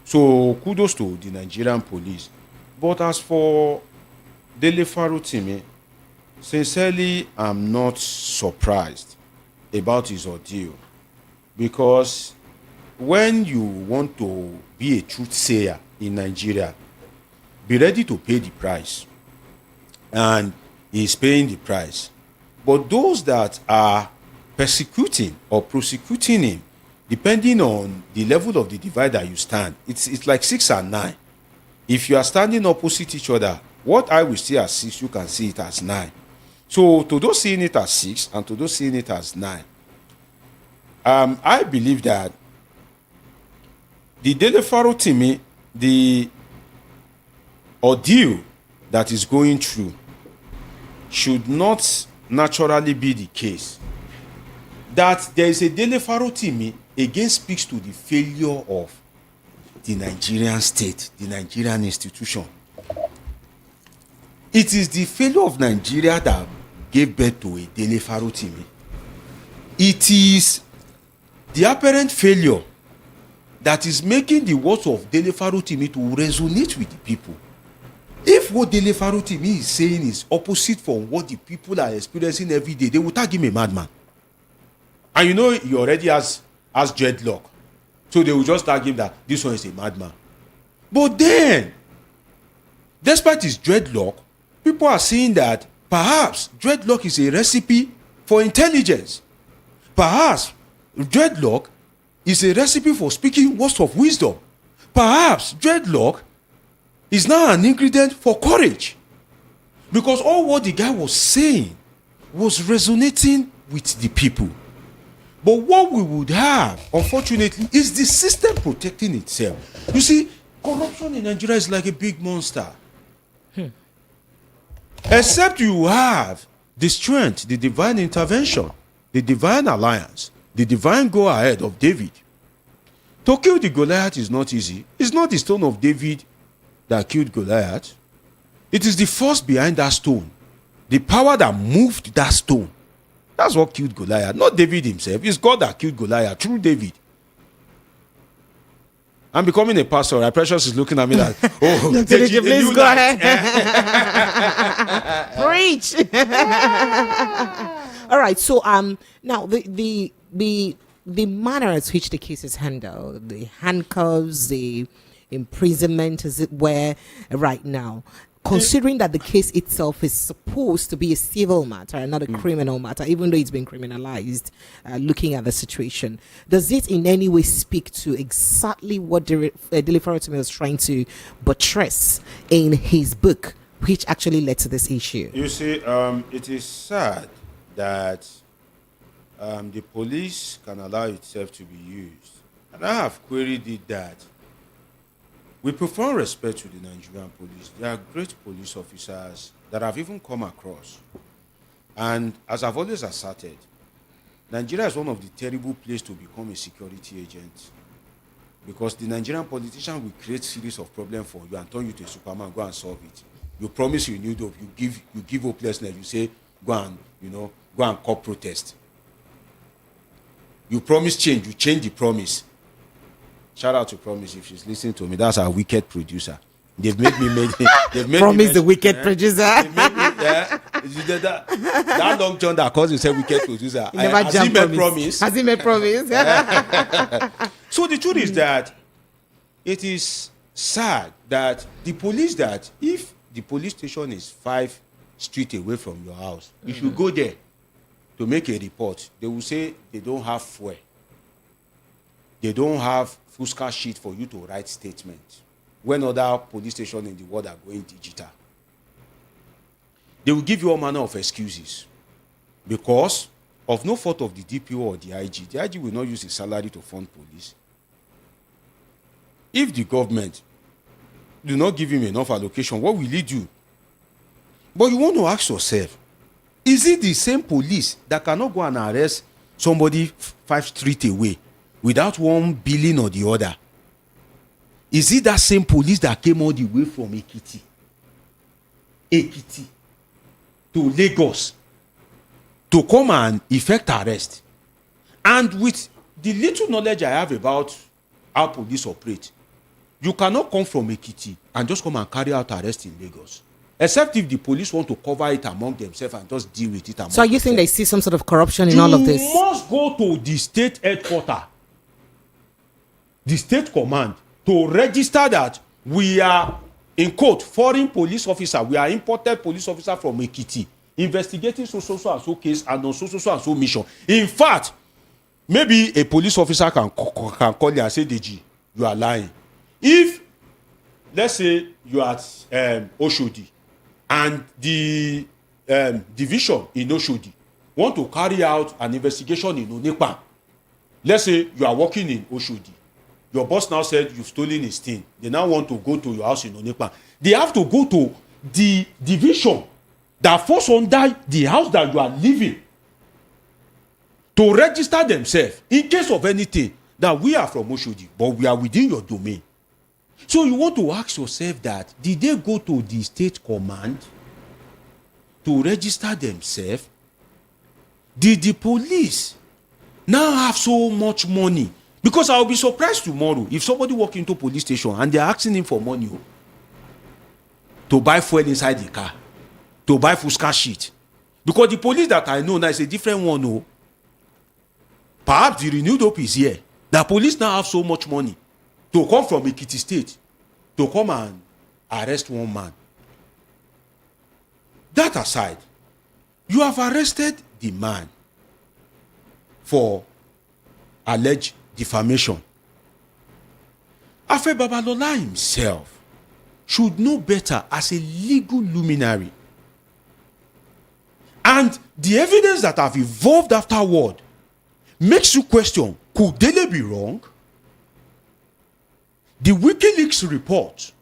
So kudos to the Nigerian police. But as for Dele Farotimi, sincerely, I'm not surprised about his ordeal, because when you want to be a truth sayer in Nigeria, be ready to pay the price. And he's paying the price. But those that are persecuting or prosecuting him, depending on the level of the divide that you stand, it's like 6 and 9. If you are standing opposite each other, what I will see as 6, you can see it as 9. So to those seeing it as 6 and to those seeing it as 9, I believe that the Dele Farotimi, the ordeal that is going through should not naturally be the case. That there is a Dele-Farotimi again speaks to the failure of the Nigerian state, the Nigerian institution. It is the failure of Nigeria that gave birth to a Dele-Farotimi. It is the apparent failure that is making the words of Dele-Farotimi to resonate with the people. If what Dele-Farotimi is saying is opposite from what the people are experiencing every day, they will tag him a madman. And you know he already has dreadlock. So they will just tag him that this one is a madman. But then, despite his dreadlock, people are saying that perhaps dreadlock is a recipe for intelligence. Perhaps dreadlock is a recipe for speaking words of wisdom. Perhaps dreadlock is now an ingredient for courage. Because all what the guy was saying was resonating with the people. But what we would have, unfortunately, is the system protecting itself. You see, corruption in Nigeria is like a big monster. Except you have the strength, the divine intervention, the divine alliance, the divine go-ahead of David. To kill the Goliath is not easy. It's not the stone of David that killed Goliath. It is the force behind that stone, the power that moved that stone. That's what killed Goliath, not David himself. It's God that killed Goliath through David. I'm becoming a pastor. Our Precious is looking at me like, oh, please go ahead. Preach. All right. So now the manner at which the case is handled, the handcuffs, the imprisonment, as it were, right now, considering that the case itself is supposed to be a civil matter and not a criminal matter, even though it's been criminalized, looking at the situation, does it in any way speak to exactly what Dele-Farotimi was trying to buttress in his book, which actually led to this issue? You see, it is sad that the police can allow itself to be used. And I have queried it that we perform respect to the Nigerian police. They are great police officers that I've even come across. And as I've always asserted, Nigeria is one of the terrible places to become a security agent. Because the Nigerian politician will create series of problems for you and turn you to a Superman, go and solve it. You promise you need hope, you give hopelessness, you say, go and call protest. You promise change, you change the promise. Shout out to Promise if she's listening to me. That's our wicked producer. They've made me make. Promise the wicked producer. They've made me, that long John that calls himself wicked producer. Has he made promise? Has he made promise? So the truth is that it is sad that the police, that if the police station is 5 streets away from your house, if you go there to make a report, they will say they don't have fuel. They don't have Fusca sheet for you to write statements when other police stations in the world are going digital. They will give you all manner of excuses because of no fault of the DPO or the IG. The IG will not use his salary to fund police. If the government do not give him enough allocation, what will he do? But you want to ask yourself, is it the same police that cannot go and arrest somebody 5 streets away without one billing or the other? Is it that same police that came all the way from Ekiti to Lagos to come and effect arrest? And with the little knowledge I have about how police operate, you cannot come from Ekiti and just come and carry out arrest in Lagos, except if the police want to cover it among themselves and just deal with it among themselves. So you think they see some sort of corruption in all of this? You must go to the state headquarters, the state command, to register that we are, in quote, foreign police officer. We are imported police officer from Ekiti, investigating so and so case and on so and so mission. In fact, maybe a police officer can call you and say, Deji, you are lying. If, let's say, you are at Oshodi and the division in Oshodi want to carry out an investigation in Onepa, let's say you are working in Oshodi, Your boss now said you've stolen his thing. They now want to go to your house in Onekpa. They have to go to the division that falls under the house that you are living to register themselves in case of anything. That we are from Oshodi, but we are within your domain. So you want to ask yourself that, did they go to the state command to register themselves? Did the police now have so much money? Because I will be surprised tomorrow if somebody walk into police station and they are asking him for money to buy fuel inside the car, to buy Fusca sheet. Because the police that I know now is a different one. Oh. Perhaps the renewed hope is here. The police now have so much money to come from Ekiti State to come and arrest one man. That aside, you have arrested the man for alleged defamation. Afe Babalola himself should know better as a legal luminary. And the evidence that have evolved afterward makes you question, could Dele be wrong? The WikiLeaks report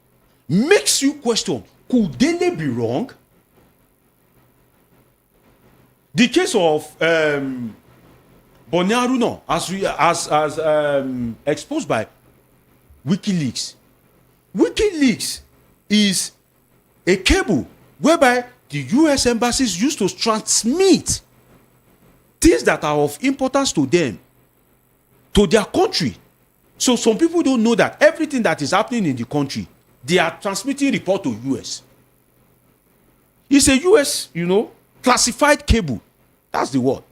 makes you question, could Dele be wrong? The case of Boni Aruno, as exposed by WikiLeaks. WikiLeaks is a cable whereby the US embassies used to transmit things that are of importance to them, to their country. So some people don't know that everything that is happening in the country, they are transmitting report to US. It's a US, classified cable. That's the word.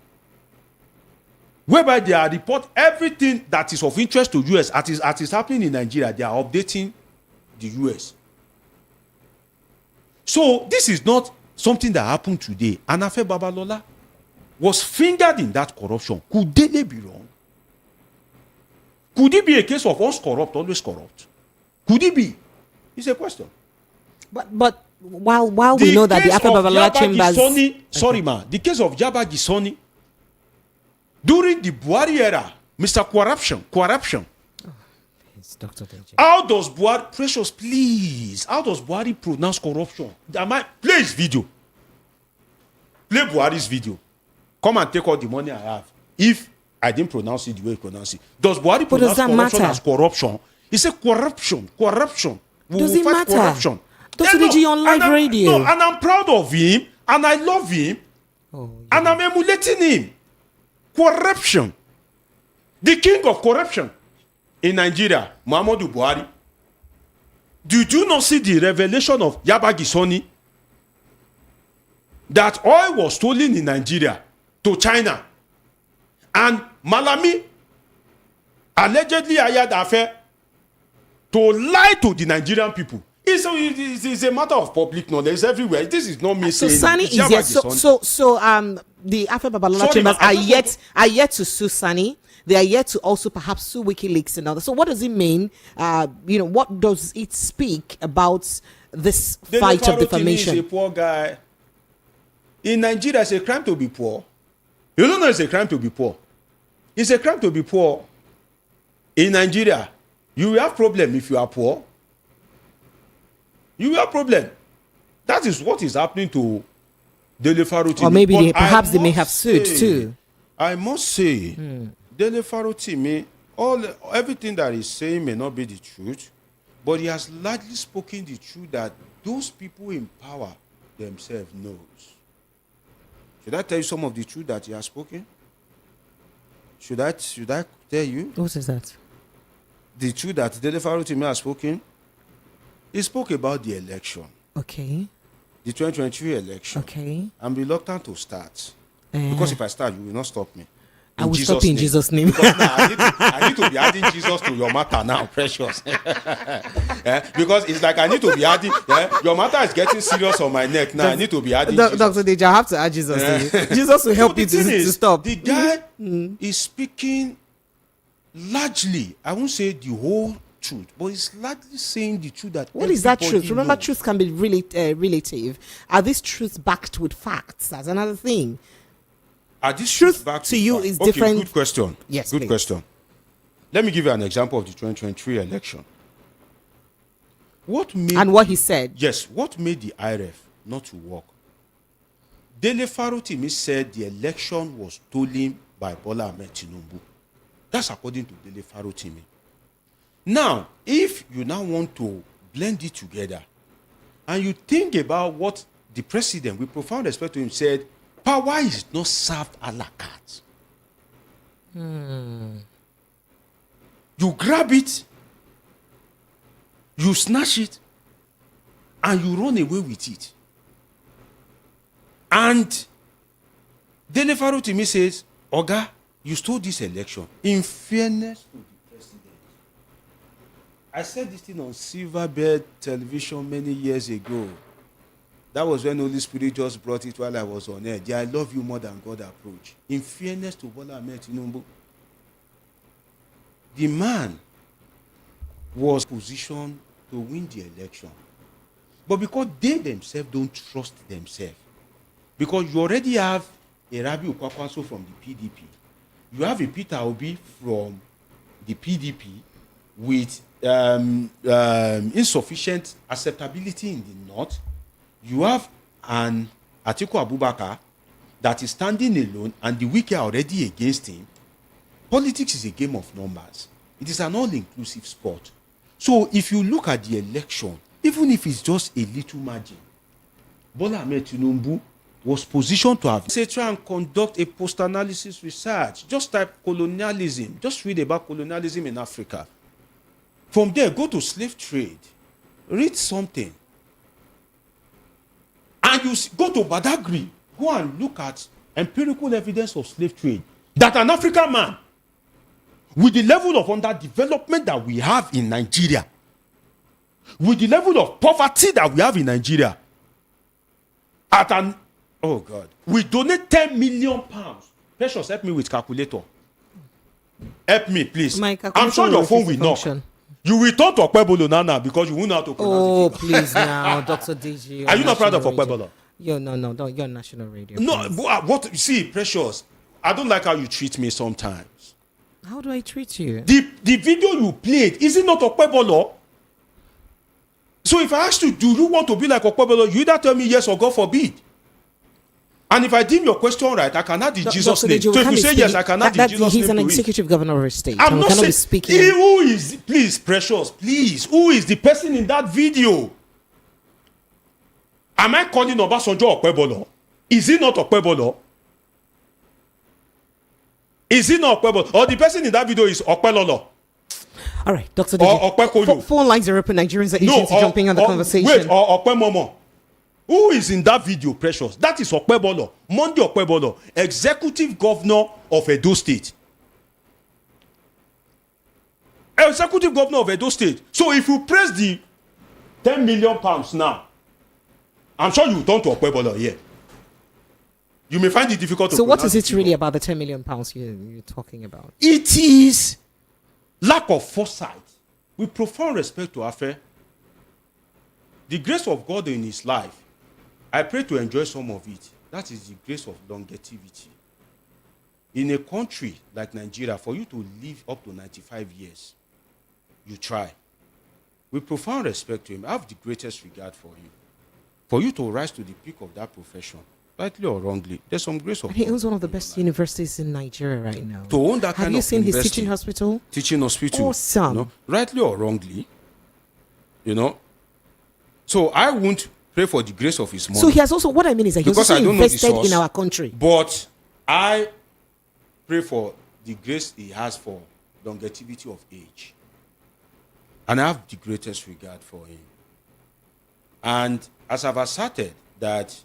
Whereby they are report everything that is of interest to US as is happening in Nigeria. They are updating the US. So this is not something that happened today. And Afe Babalola was fingered in that corruption. Could Dele be wrong? Could it be a case of once corrupt, always corrupt? Could it be? It's a question. But while we know that the Afe Babalola chambers... The case of Jaba Gisoni, during the Buhari era, Mr. Corruption. It's Dr. Deji. How does Buhari... Precious, please. How does Buhari pronounce corruption? Play his video. Play Buhari's video. Come and take all the money I have. If I didn't pronounce it the way you pronounce it. Does Buhari pronounce corruption as corruption? He said corruption. Does it matter? Corruption. Dr. Deji on live radio. No, and I'm proud of him, and I love him, and I'm emulating him. Corruption. The king of corruption in Nigeria, Muhammadu Buhari. Did you not see the revelation of Yaba Gisoni? That oil was stolen in Nigeria to China. And Malami allegedly hired Afe to lie to the Nigerian people. It's a matter of public knowledge everywhere. This is not me saying. So Sani is yet. So the Afe Babalola chambers are yet to sue Sani. They are yet to also perhaps sue WikiLeaks and others. So what does it mean? What does it speak about this fight of defamation? Is a poor guy. In Nigeria, it's a crime to be poor. You don't know it's a crime to be poor. It's a crime to be poor. In Nigeria, you will have problem if you are poor. You will have problem. That is what is happening to Dele Faroti. Or maybe they may have sued too. I must say, Dele Faroti everything that he's saying may not be the truth, but he has largely spoken the truth that those people in power themselves knows. Should I tell you some of the truth that he has spoken? Should I tell you? What is that? The truth that Dele Faroti has spoken? He spoke about the election. Okay. The 2023 election. Okay. I'm reluctant to start. Because if I start, you will not stop me. I will stop in Jesus' name. Because now I need to be adding Jesus to your matter now, precious. Because it's like I need to be adding. Your matter is getting serious on my neck now. I need to be adding Jesus. Dr. Deji, I have to add Jesus to you. Jesus will help you to stop. The guy is speaking largely, I won't say the whole truth, but he's largely saying the truth that what is that truth? Remember, knows. truth can be relative. Are these truths backed with facts? That's another thing. Are these Truth back to you back? is Okay, different. Good question. Yes, good please. question. Let me give you an example of the 2023 election. What he said? Yes, what made the IRF not to work? Dele Farotimi said the election was stolen by Bola Ahmed Tinubu. That's according to Dele Farotimi. Now, if you now want to blend it together, and you think about what the president, with profound respect to him, said, power is not served a la carte. You grab it, you snatch it, and you run away with it. And Dele Farotimi says, Oga, you stole this election. In fairness to the president. I said this thing on Silverbird television many years ago. That was when Holy Spirit just brought it while I was on air. The I love you more than God approach. In fairness to Bola Ahmed Tinubu, the man was positioned to win the election. But because they themselves don't trust themselves, because you already have a Rabi Ukwakwanso from the PDP, you have a Peter Obi from the PDP with insufficient acceptability in the north. You have an Atiku Abubakar that is standing alone and the weak are already against him. Politics is a game of numbers. It is an all-inclusive sport. So if you look at the election, even if it's just a little margin, Bola Ahmed Tinubu was positioned to have, say, try and conduct a post-analysis research. Just type colonialism. Just read about colonialism in Africa. From there, go to slave trade. Read something. And you go to Badagry. Go and look at empirical evidence of slave trade. That an African man, with the level of underdevelopment that we have in Nigeria, with the level of poverty that we have in Nigeria, oh God, we donate 10 million pounds. Precious, help me with calculator. Help me, please. I'm sure your phone will knock. You will talk to Okpebholo now because you won't know how to pronounce it. Oh, please now, Dr. DG. Are you not proud of Okpebholo? No, you're national radio. No, what? See, Precious, I don't like how you treat me sometimes. How do I treat you? The video you played, is it not Okpebholo? So if I ask you, do you want to be like Okpebholo, you either tell me yes or God forbid. And if I deem your question right, I can add the Jesus name. So if you say yes, I can add the Jesus name. He's an executive governor of a state. I'm not saying, speaking. Who is, please, Precious, please, who is the person in that video? Am I calling Obasanjo Okpebholo? Is he not Okpebholo? Is he not Okpebholo? Or the person in that video is Okpebholo? All right, Dr. Deji. Phone lines are open. Nigerians are itching to jumping on the conversation. Wait, or Okpemomo. Who is in that video, Precious? That is Okpebholo. Monday Okpebholo, executive governor of Edo State. Executive governor of Edo State. So if you press the 10 million pounds now, I'm sure you will turn to Okpebholo here. You may find it difficult to. So what is it really about the 10 million pounds you're talking about? It is lack of foresight. With profound respect to Afe, the grace of God in his life, I pray to enjoy some of it. That is the grace of longevity. In a country like Nigeria, for you to live up to 95 years, you try. With profound respect to him, I have the greatest regard for him. For you to rise to the peak of that profession, rightly or wrongly, there's some grace of God. He owns one of the best universities in Nigeria right now. To own that kind of university. Have you seen his teaching hospital? Teaching hospital. Awesome. You know, rightly or wrongly, So I won't pray for the grace of his money. So he has also, what I mean is that he also invested in our country. But I pray for the grace he has for longevity of age. And I have the greatest regard for him. And as I've asserted that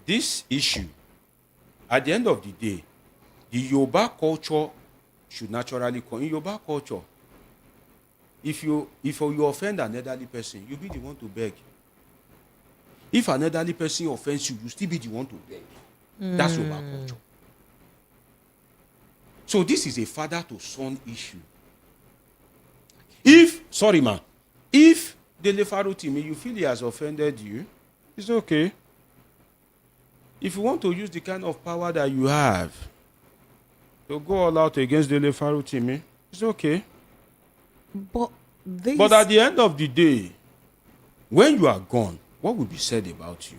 this issue, at the end of the day, the Yoruba culture should naturally come. In Yoruba culture, if you offend an elderly person, you'll be the one to beg. If an elderly person offends you, you'll still be the one to beg. That's Yoruba culture. So this is a father to son issue. If Dele Farotimi, you feel he has offended you, it's okay. If you want to use the kind of power that you have to go all out against Dele Farotimi, It's okay. But at the end of the day, when you are gone, what will be said about you?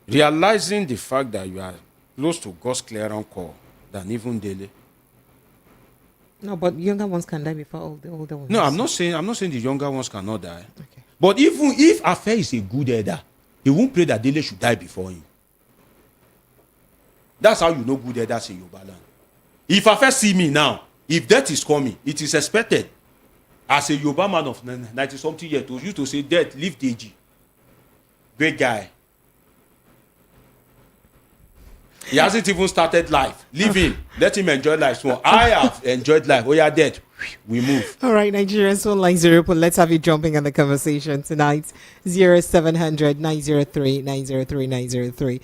Realizing the fact that you are close to God's clearance call than even daily. No, but younger ones can die before all the older ones. No, I'm not saying the younger ones cannot die. Okay. But even if Afe is a good elder, he won't pray that Dele should die before him. That's how you know good elders in Yoruba land. If Afe see me now, if death is coming, it is expected. As a Yoruba man of 90-something years, to you to say, death, leave Deji. Great guy. He hasn't even started life. Leave him. Let him enjoy life. So I have enjoyed life. Oh, yeah, dead. We move. All right, Nigerians, phone line 0. Let's have you jumping on the conversation tonight. 0700 903 903 903.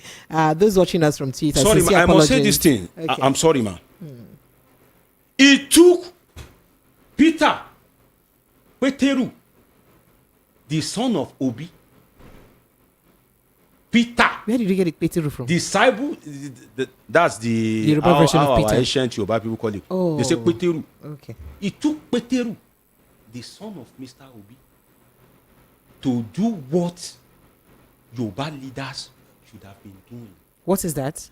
Those watching us from Twitter. Sorry, ma, I must say this thing. Okay. I'm sorry, man. It took Peter Peteru, the son of Obi. Peter. Where did you get Peteru from? Disciple. That's the Yoruba version of Peter. Our ancient Yoruba people call it. Oh. They say Peteru. Okay. It took Peteru, the son of Mr. Obi, to do what Yoruba leaders should have been doing. What is that?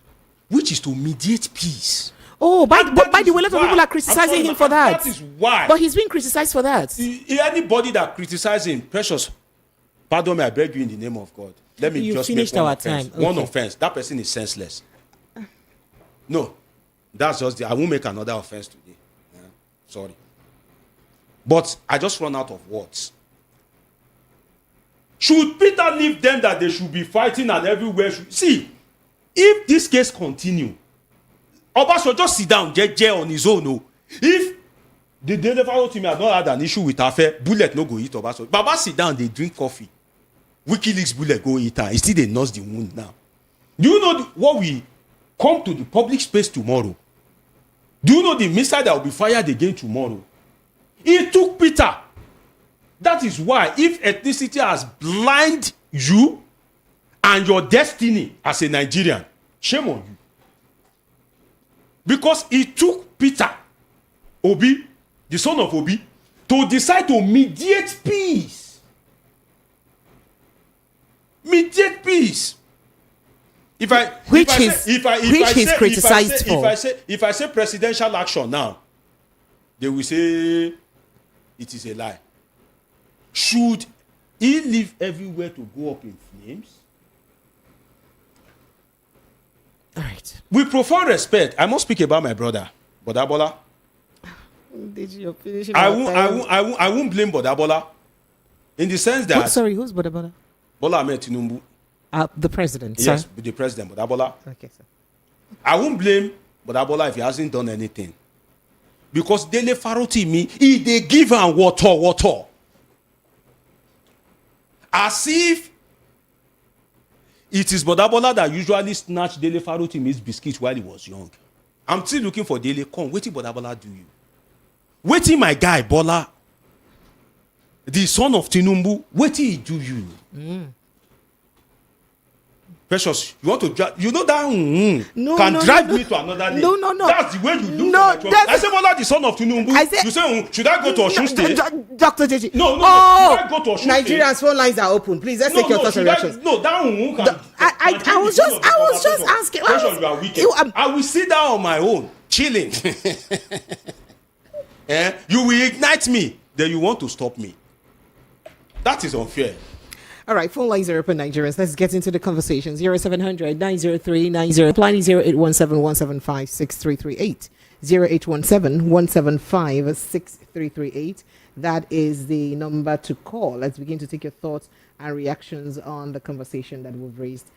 Which is to mediate peace. Oh, by the way, a lot of people are criticizing him for that. That is why. But he's being criticized for that. Anybody that criticizes him, precious, pardon me, I beg you in the name of God. Let me just make one offense. Okay. One offense. That person is senseless. No, that's just I won't make another offense today. Yeah, sorry. But I just run out of words. Should Peter leave them that they should be fighting and everywhere? See, if this case continue, Obasanjo just sit down, jeje on his own. No. If the delivery team had not had an issue with Afe, bullet no go eat Obasanjo. Baba sit down, they drink coffee. WikiLeaks bullet go eat her. He still they nurse the wound now. Do you know what we come to the public space tomorrow? Do you know the missile that will be fired again tomorrow? It took Peter. That is why if ethnicity has blinded you and your destiny as a Nigerian, shame on you. Because it took Peter, Obi, the son of Obi, to decide to mediate peace. Mediate peace. If I say presidential action now, they will say it is a lie. Should he leave everywhere to go up in flames? All right. With profound respect, I must speak about my brother, Bodabola. Did you finish? I won't blame Bodabola in the sense that. Who's Bodabola? Bola Ahmed Tinubu. The president. Yes, sir? the president, Bodabola. Okay, sir. I won't blame Bodabola if he hasn't done anything. Because Dele Farotimi, they give am water. As if it is Bodabola that usually snatched Dele Farotimi's biscuits while he was young. I'm still looking for Dele. Come, wetin Bodabola do you? Wetin my guy Bola, the son of Tinubu, wetin he do you? Precious, you want to drive, you know that drive me to another name. No. That's the way you look at my I say, Bola, the son of Tinubu. You say, should I go to Osun State? Dr. JJ. No. Should I go to Osun State? Nigerians' phone lines are open. Please, let's take your thoughts and reactions. I was just asking. Precious, you are wicked. I will sit down on my own, chilling. You will ignite me, then you want to stop me. That is unfair. All right, phone lines are open, Nigerians. Let's get into the conversation. 0700 903 90. Plan 0817 175 6338. 0817 175 6338. That is the number to call. Let's begin to take your thoughts and reactions on the conversation that we've raised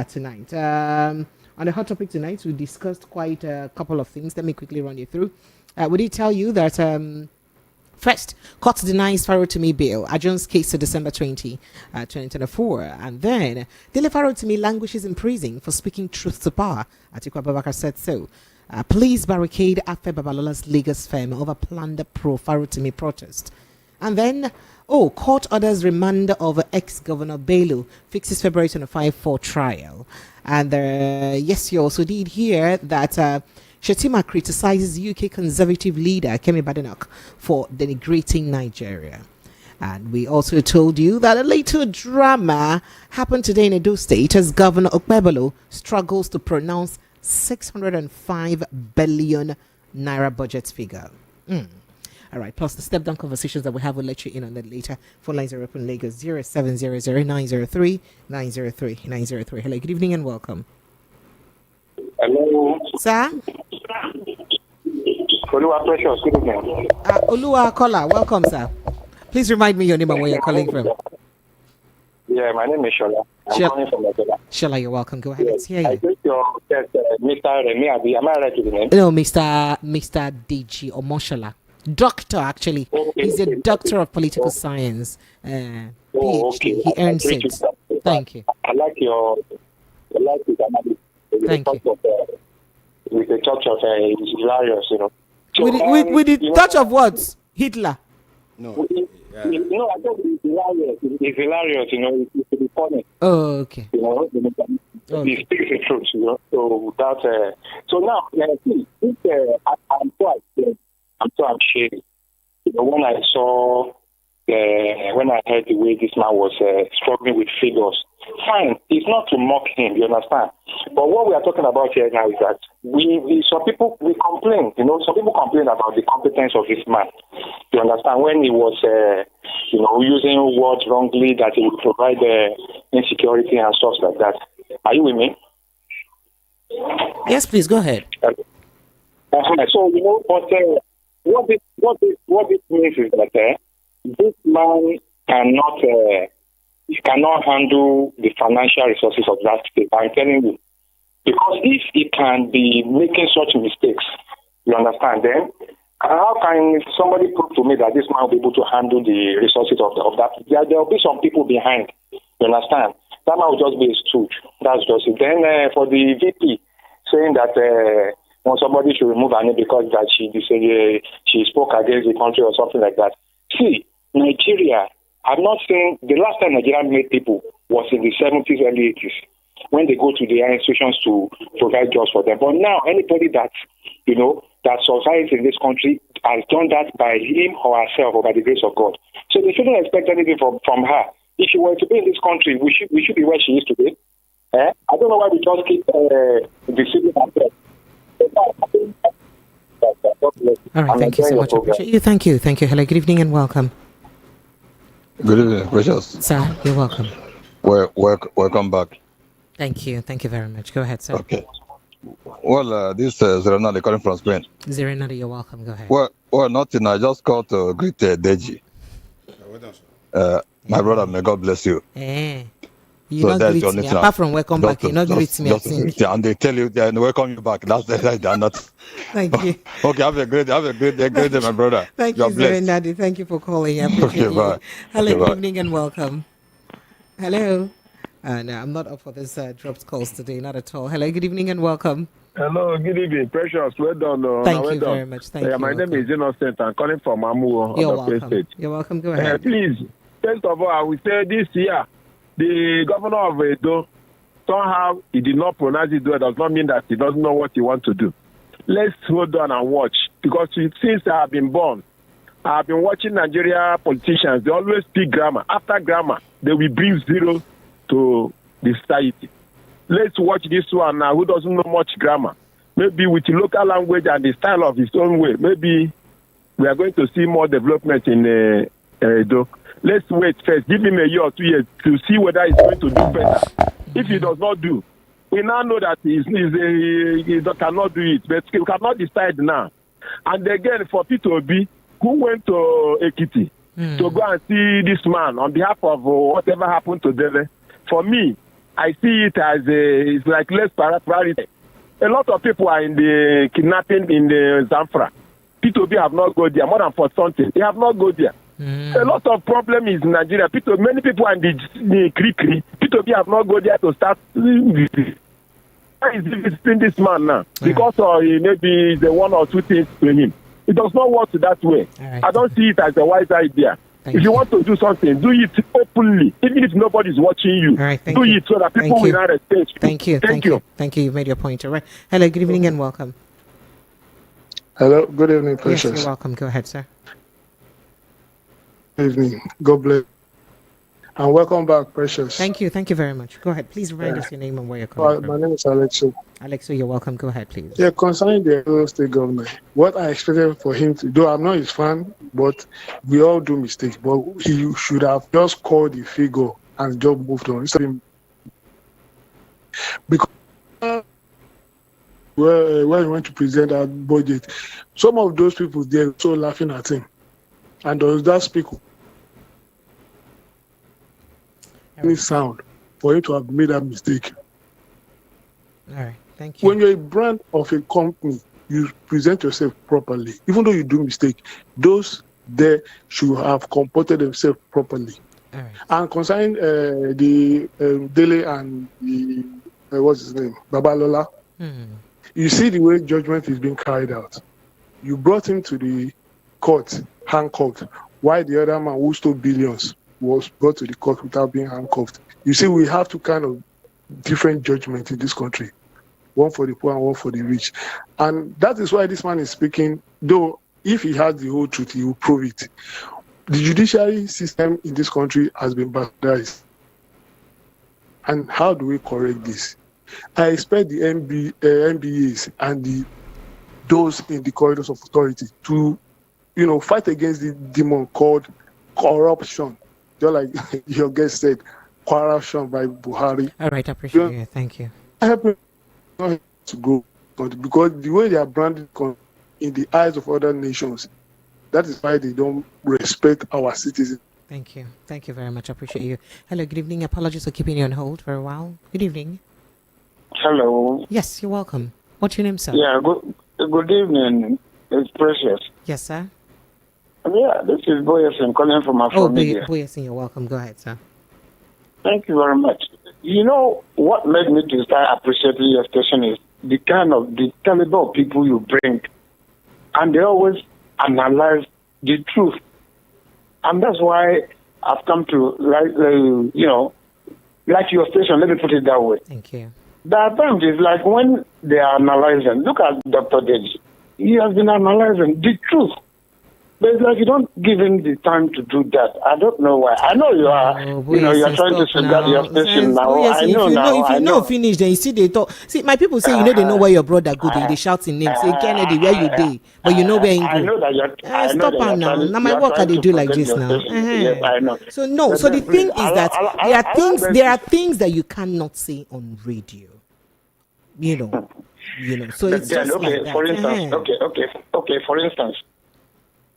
tonight. On the hot topic tonight, we discussed quite a couple of things. Let me quickly run you through. We did tell you that first, court denies Farotimi bail, adjourns case to December 2024. And then, Dele Farotimi languishes in prison for speaking truth to power. Atiku Abubakar said so. Police barricade Afe Babalola's Lagos firm over planned pro-Farotimi protest. And then, court orders remand of ex-governor Bello, fixes February 25 for trial. And yes, you also did hear that Shettima criticizes UK Conservative leader Kemi Badenoch for denigrating Nigeria. And we also told you that a little drama happened today in Edo State as Governor Okpebholo struggles to pronounce 605 billion naira budget figure. All right, plus the step-down conversations that we have, we'll let you in on that later. Phone lines are open, Lagos 0700-903-903. Hello, good evening and welcome. Hello. Sir? Oluwa Precious, good evening. Oluwa Kola, welcome, sir. Please remind me your name and where you're calling from. Yeah, my name is Shola. I'm calling from Nigeria. Shola, you're welcome. Go ahead. Yes. Let's hear you. I think your Mr. Remy Abi, am I right with the name? No, Mr. Deji Omoshola. Doctor, actually. Okay. He's a doctor of political science. PhD. Okay. He earns it. Thank you. I like your analysis. Thank you. With the touch of hilarious, you know. So, with the touch of what? Hitler? No. I think it's hilarious, you know, it's funny. Oh, okay. You know, he speaks the truth, you know. So that's so now see, I'm so ashamed. You know, when I saw when I heard the way this man was struggling with figures. Fine, it's not to mock him, you understand? But what we are talking about here now is that some people complain, you know, some people complain about the competence of this man. You understand? When he was, using words wrongly, that he would provide insecurity and stuff like that. Are you with me? Yes, please, go ahead. So, you know, but what this means is that this man cannot handle the financial resources of that state. I'm telling you. Because if he can be making such mistakes, you understand, then how can somebody prove to me that this man will be able to handle the resources of that? There will be some people behind, you understand? That man will just be a stooge. That's just it. Then for the VP saying that when somebody should remove her name because that she spoke against the country or something like that. See, Nigeria, I've not seen, the last time Nigeria made people was in the 70s, early 80s, when they go to their institutions to provide jobs for them. But now, anybody that, you know, that survives in this country has done that by him or herself or by the grace of God. So they shouldn't expect anything from her. If she were to be in this country, we should be where she is today. I don't know why we just keep deceiving ourselves. All right, thank you so much. Appreciate you. Thank you. Hello, good evening and welcome. Good evening, Precious. Sir, you're welcome. Welcome back. Thank you very much. Go ahead, sir. Okay. Well, this is Renali calling from Spain. Renali, you're welcome. Go ahead. Well, nothing. I just called to greet Deji. My brother, may God bless you. You so don't greet me. Apart from welcome back, you don't greet me. And they tell you they welcome you back. That's they're not. Thank you. Okay, have a great day, my brother. Thank you, Renali. Thank you for calling. I appreciate you. Bye. Hello, good evening and welcome. Hello. No, I'm not up for this dropped calls today, not at all. Hello, good evening and welcome. Hello, good evening, Precious. Well done. Thank you very much. Thank you. My name is Edo State. I'm calling from Amu. You're welcome. You're welcome. Go ahead. Please, first of all, I will say this year, the governor of Edo, somehow he did not pronounce it well. Does not mean that he doesn't know what he wants to do. Let's hold on and watch. Because since I have been born, I have been watching Nigeria politicians. They always speak grammar. After grammar, they will bring zero to the society. Let's watch this one now, who doesn't know much grammar. Maybe with the local language and the style of his own way, maybe we are going to see more development in Edo. Let's wait first. Give him a year or 2 years to see whether he's going to do better. If he does not do, we now know that he cannot do it, but he cannot decide now. And again, for P2B, who went to Ekiti to go and see this man on behalf of whatever happened to Dele, for me, I see it as it's like less priority. A lot of people are in the kidnapping in the Zamfara. P2B have not go there, more than for something. They have not go there. A lot of problem is in Nigeria. Many people are in the Kri. P2B have not go there to start. Why is he visiting this man now? Because maybe the one or two things to him. It does not work that way. Right. I don't see it as a wise idea. If you want to do something, do it openly, even if nobody's watching you. Do it so that people will not respect you. Thank you. Thank you. You've made your point. All right. Hello, good evening and welcome. Hello, good evening, Yes, Precious. you're welcome. Go ahead, sir. Good evening. God bless. And welcome back, Precious. Thank you very much. Go ahead. Please remind us your name and where you're coming from. My name is Alexo. Alexo, you're welcome. Go ahead, please. Yeah, concerning the Edo State governor, what I expected for him to do, I'm not his fan, but we all do mistakes. But he should have just called the figure and just moved on. Because when he went to present that budget, some of those people there were so laughing at him. And does that speak any sound for him to have made that mistake? All right, thank you. When you're a brand of a company, you present yourself properly. Even though you do mistake, those there should have comported themselves properly. All right. And concerning the Dele and the what's his name, Babalola, you see the way judgment is being carried out. You brought him to the court handcuffed, while the other man who stole billions was brought to the court without being handcuffed. You see, we have two kind of different judgment in this country, one for the poor and one for the rich. And that is why this man is speaking, though if he has the whole truth, he will prove it. The judiciary system in this country has been bastardized. And how do we correct this? I expect the MBAs and those in the corridors of authority to, fight against the demon called corruption. Just like your guest said, corruption by Buhari. All right, I appreciate you. Thank you. Help me not to go, because the way they are branded in the eyes of other nations, that is why they don't respect our citizens. Thank you. Thank you very much. I appreciate you. Hello, good evening. Apologies for keeping you on hold for a while. Good evening. Hello. Yes, you're welcome. What's your name, sir? Yeah, good evening. It's Precious. Yes, sir. Yeah, this is Boyesin calling from Afro-Media. Boyesin, you're welcome. Go ahead, sir. Thank you very much. You know, what made me to start appreciating your station is the caliber of people you bring. And they always analyze the truth. And that's why I've come to, like your station, let me put it that way. Thank you. There are times it's like when they are analyzing, look at Dr. Deji. He has been analyzing the truth. But it's like you don't give him the time to do that. I don't know why. I know you are, you are trying to safeguard your station now. Yes, I know now. If you know finish, then you see they talk. See, my people say, they know where your brother go. They shout in names. Say, Kennedy, where you dey? But you know where you go. I know that you're. Stop her now. Now my work they do like this now. Yes, I know. So no. So the thing is that there are things that you cannot say on radio. So it's just like that. For instance, okay. For instance,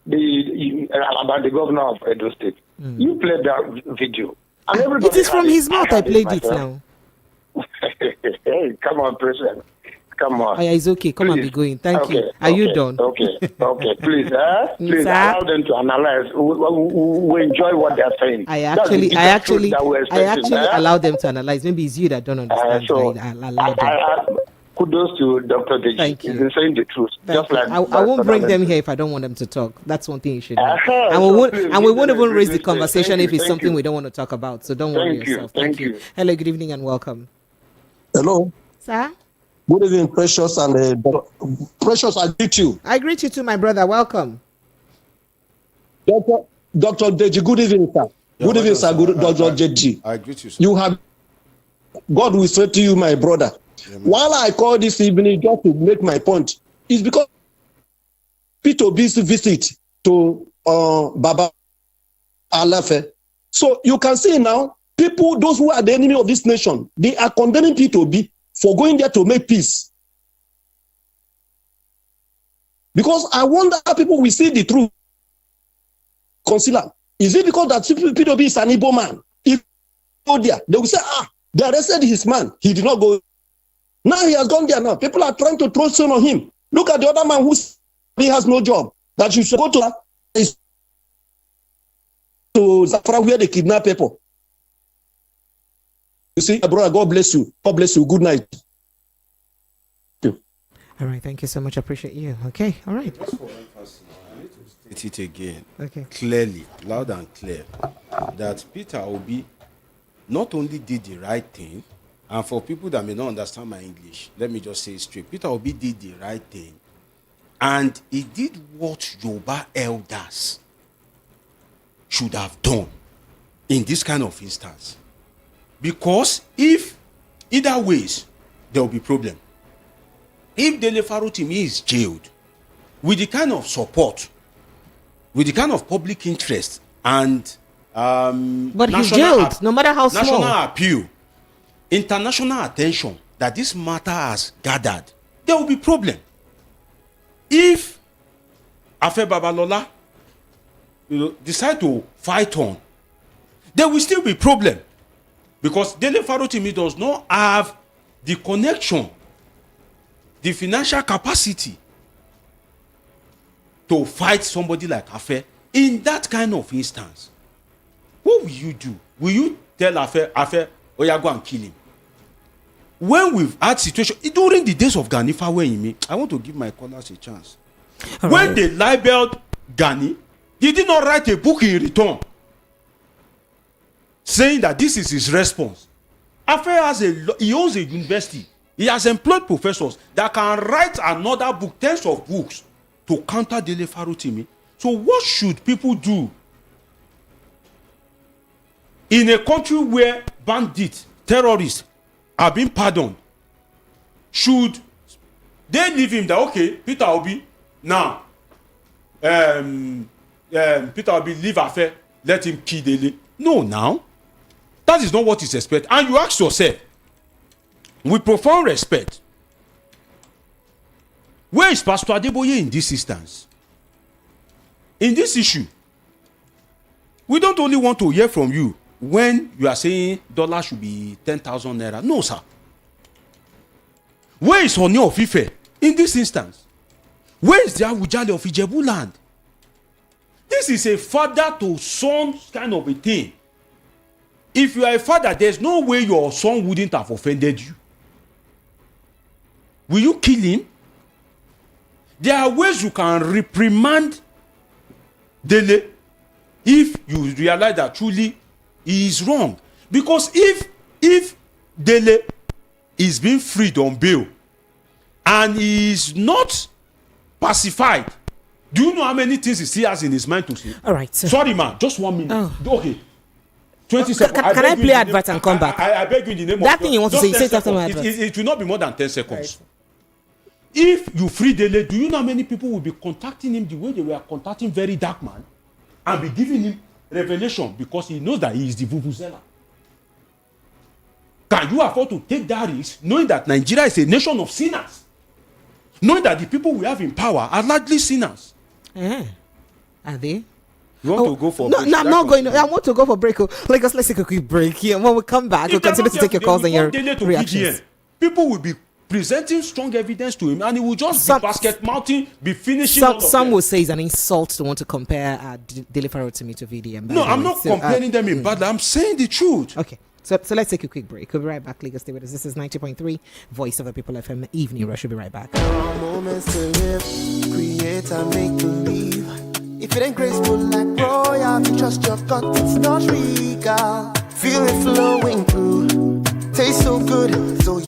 about the governor of Edo State, you played that video, and everybody. It is from his mouth. I played it now. Hey, come on, President. Come on. Oh, yeah, it's okay. Come on, be going. Thank you. Are you done? Okay. Please, please allow them to analyze. We enjoy what they are saying. I actually allow them to analyze. Maybe it's you that don't understand. I'll allow them. Kudos to Dr. Deji. Thank you. He's been saying the truth. Just like I won't bring them here if I don't want them to talk. That's one thing you should know. And we won't even raise the conversation if it's something we don't want to talk about. So don't worry yourself. Thank you. Hello, good evening and welcome. Hello. Sir? Good evening, Precious and Precious, I greet you. I greet you too, my brother. Welcome. Dr. Deji, good evening, sir. Good evening, sir. Dr. Deji. I greet you, sir. You have God will say to you, my brother. While I call this evening just to make my point, is because P2B's visit to Baba Alafe. So you can see now, people, those who are the enemy of this nation, they are condemning P2B for going there to make peace. Because I wonder how people will see the truth. Consider, is it because that P2B is an Igbo man? If go there, they will say, they arrested his man. He did not go. Now he has gone there now. People are trying to throw stone on him. Look at the other man who has no job. That you should go to Zafra where they kidnap people. You see, brother, God bless you. God bless you. Good night. All right, thank you so much. I appreciate you. Okay, all right. Just for emphasis, I need to state it again. Okay. Clearly, loud and clear, that Peter Obi not only did the right thing, and for people that may not understand my English, let me just say it straight. Peter Obi did the right thing And he did what Yoruba elders should have done in this kind of instance. Because if either ways, there will be problem. If Dele Farotimi is jailed, with the kind of support, with the kind of public interest and but he's jailed, no matter how small. National appeal, international attention that this matter has gathered, there will be problem. If Afe Babalola, decide to fight on, there will still be problem, because Dele Farotimi does not have the connection, the financial capacity to fight somebody like Afe in that kind of instance. What will you do? Will you tell Afe, oh yeah, go and kill him? When we've had situation during the days of Gani Fawehinmi, I want to give my callers a chance. All when right. They libeled Gani, he did not write a book in return saying that this is his response. Afe he owns a university. He has employed professors that can write another book, tens of books, to counter Dele Farotimi. So what should people do in a country where bandits, terrorists are being pardoned? Should they leave him that, okay, Peter Obi, now, Peter Obi leave Afe, let him kill Dele? No, now. That is not what is expected. And you ask yourself, with profound respect, where is Pastor Adeboye in this instance? In this issue, we don't only want to hear from you when you are saying dollar should be 10,000 naira. No, sir. Where is Oni of Ife in this instance? Where is the Awujale of Ijebu land? This is a father to son kind of a thing. If you are a father, there's no way your son wouldn't have offended you. Will you kill him? There are ways you can reprimand Dele if you realize that truly he is wrong. Because if Dele is being freed on bail and he is not pacified, do you know how many things he still has in his mind to say? All right. Sorry, man. Just 1 minute. Oh. Okay. 20 seconds. Can I play advert and come back? I beg you in the name of that thing you want to say, say it after my advert. It will not be more than 10 seconds. Right. If you free Dele, do you know how many people will be contacting him the way they were contacting very dark man and be giving him revelation because he knows that he is the vuvuzela? Can you afford to take that risk knowing that Nigeria is a nation of sinners? Knowing that the people we have in power are largely sinners? Are they? You want to go for break? No, I'm not going. I want to go for break. Let's take a quick break here. When we come back, we'll continue to take your calls and your reactions. People will be presenting strong evidence to him, and he will just be basket mounting, be finishing. Some will say it's an insult to want to compare Dele Farotimi to VDM. No, I'm not comparing them in bad. I'm saying the truth. Okay. So let's take a quick break. We'll be right back. Lagos, stay with us. This is 90.3 Voice of the People FM Evening Rush. We'll be right back. There are moments to live, create and make believe. If it ain't graceful like royalty, trust your gut, it's not regal. Feel it flowing through, tastes so good, so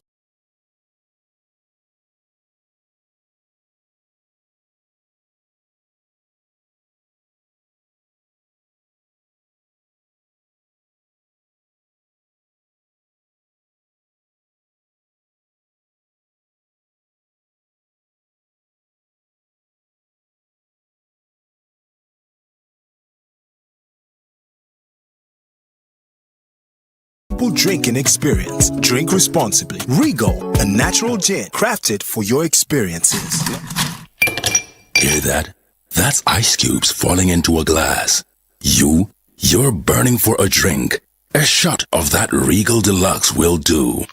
drinking experience. Drink responsibly. Regal, a natural gin crafted for your experiences. Hear that? That's ice cubes falling into a glass. You're burning for a drink. A shot of that Regal Deluxe will do.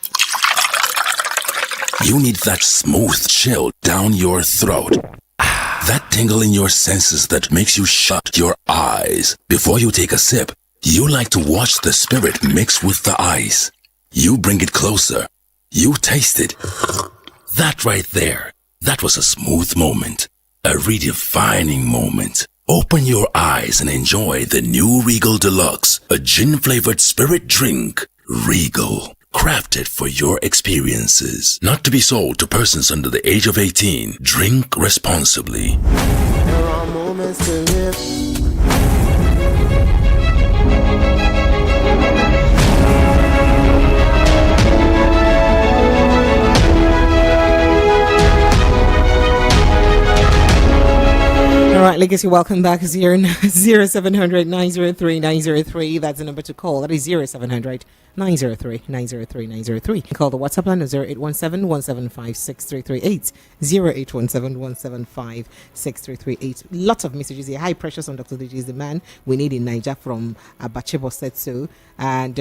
You need that smooth chill down your throat. That tingle in your senses that makes you shut your eyes. Before you take a sip, you like to watch the spirit mix with the ice. You bring it closer. You taste it. That right there, that was a smooth moment. A redefining moment. Open your eyes and enjoy the new Regal Deluxe, a gin-flavored spirit drink. Regal. crafted for your experiences. Not to be sold to persons under the age of 18. Drink responsibly. There are moments to live. All right, Legacy, welcome back. 0700 903 903. That's the number to call. That is 0700 903 903 903. Call the WhatsApp line 0817 175 6338. 0817 175 6338. Lots of messages here. Hi, Precious on Dr. Deji is the man we need in Niger from Abachebo said so. And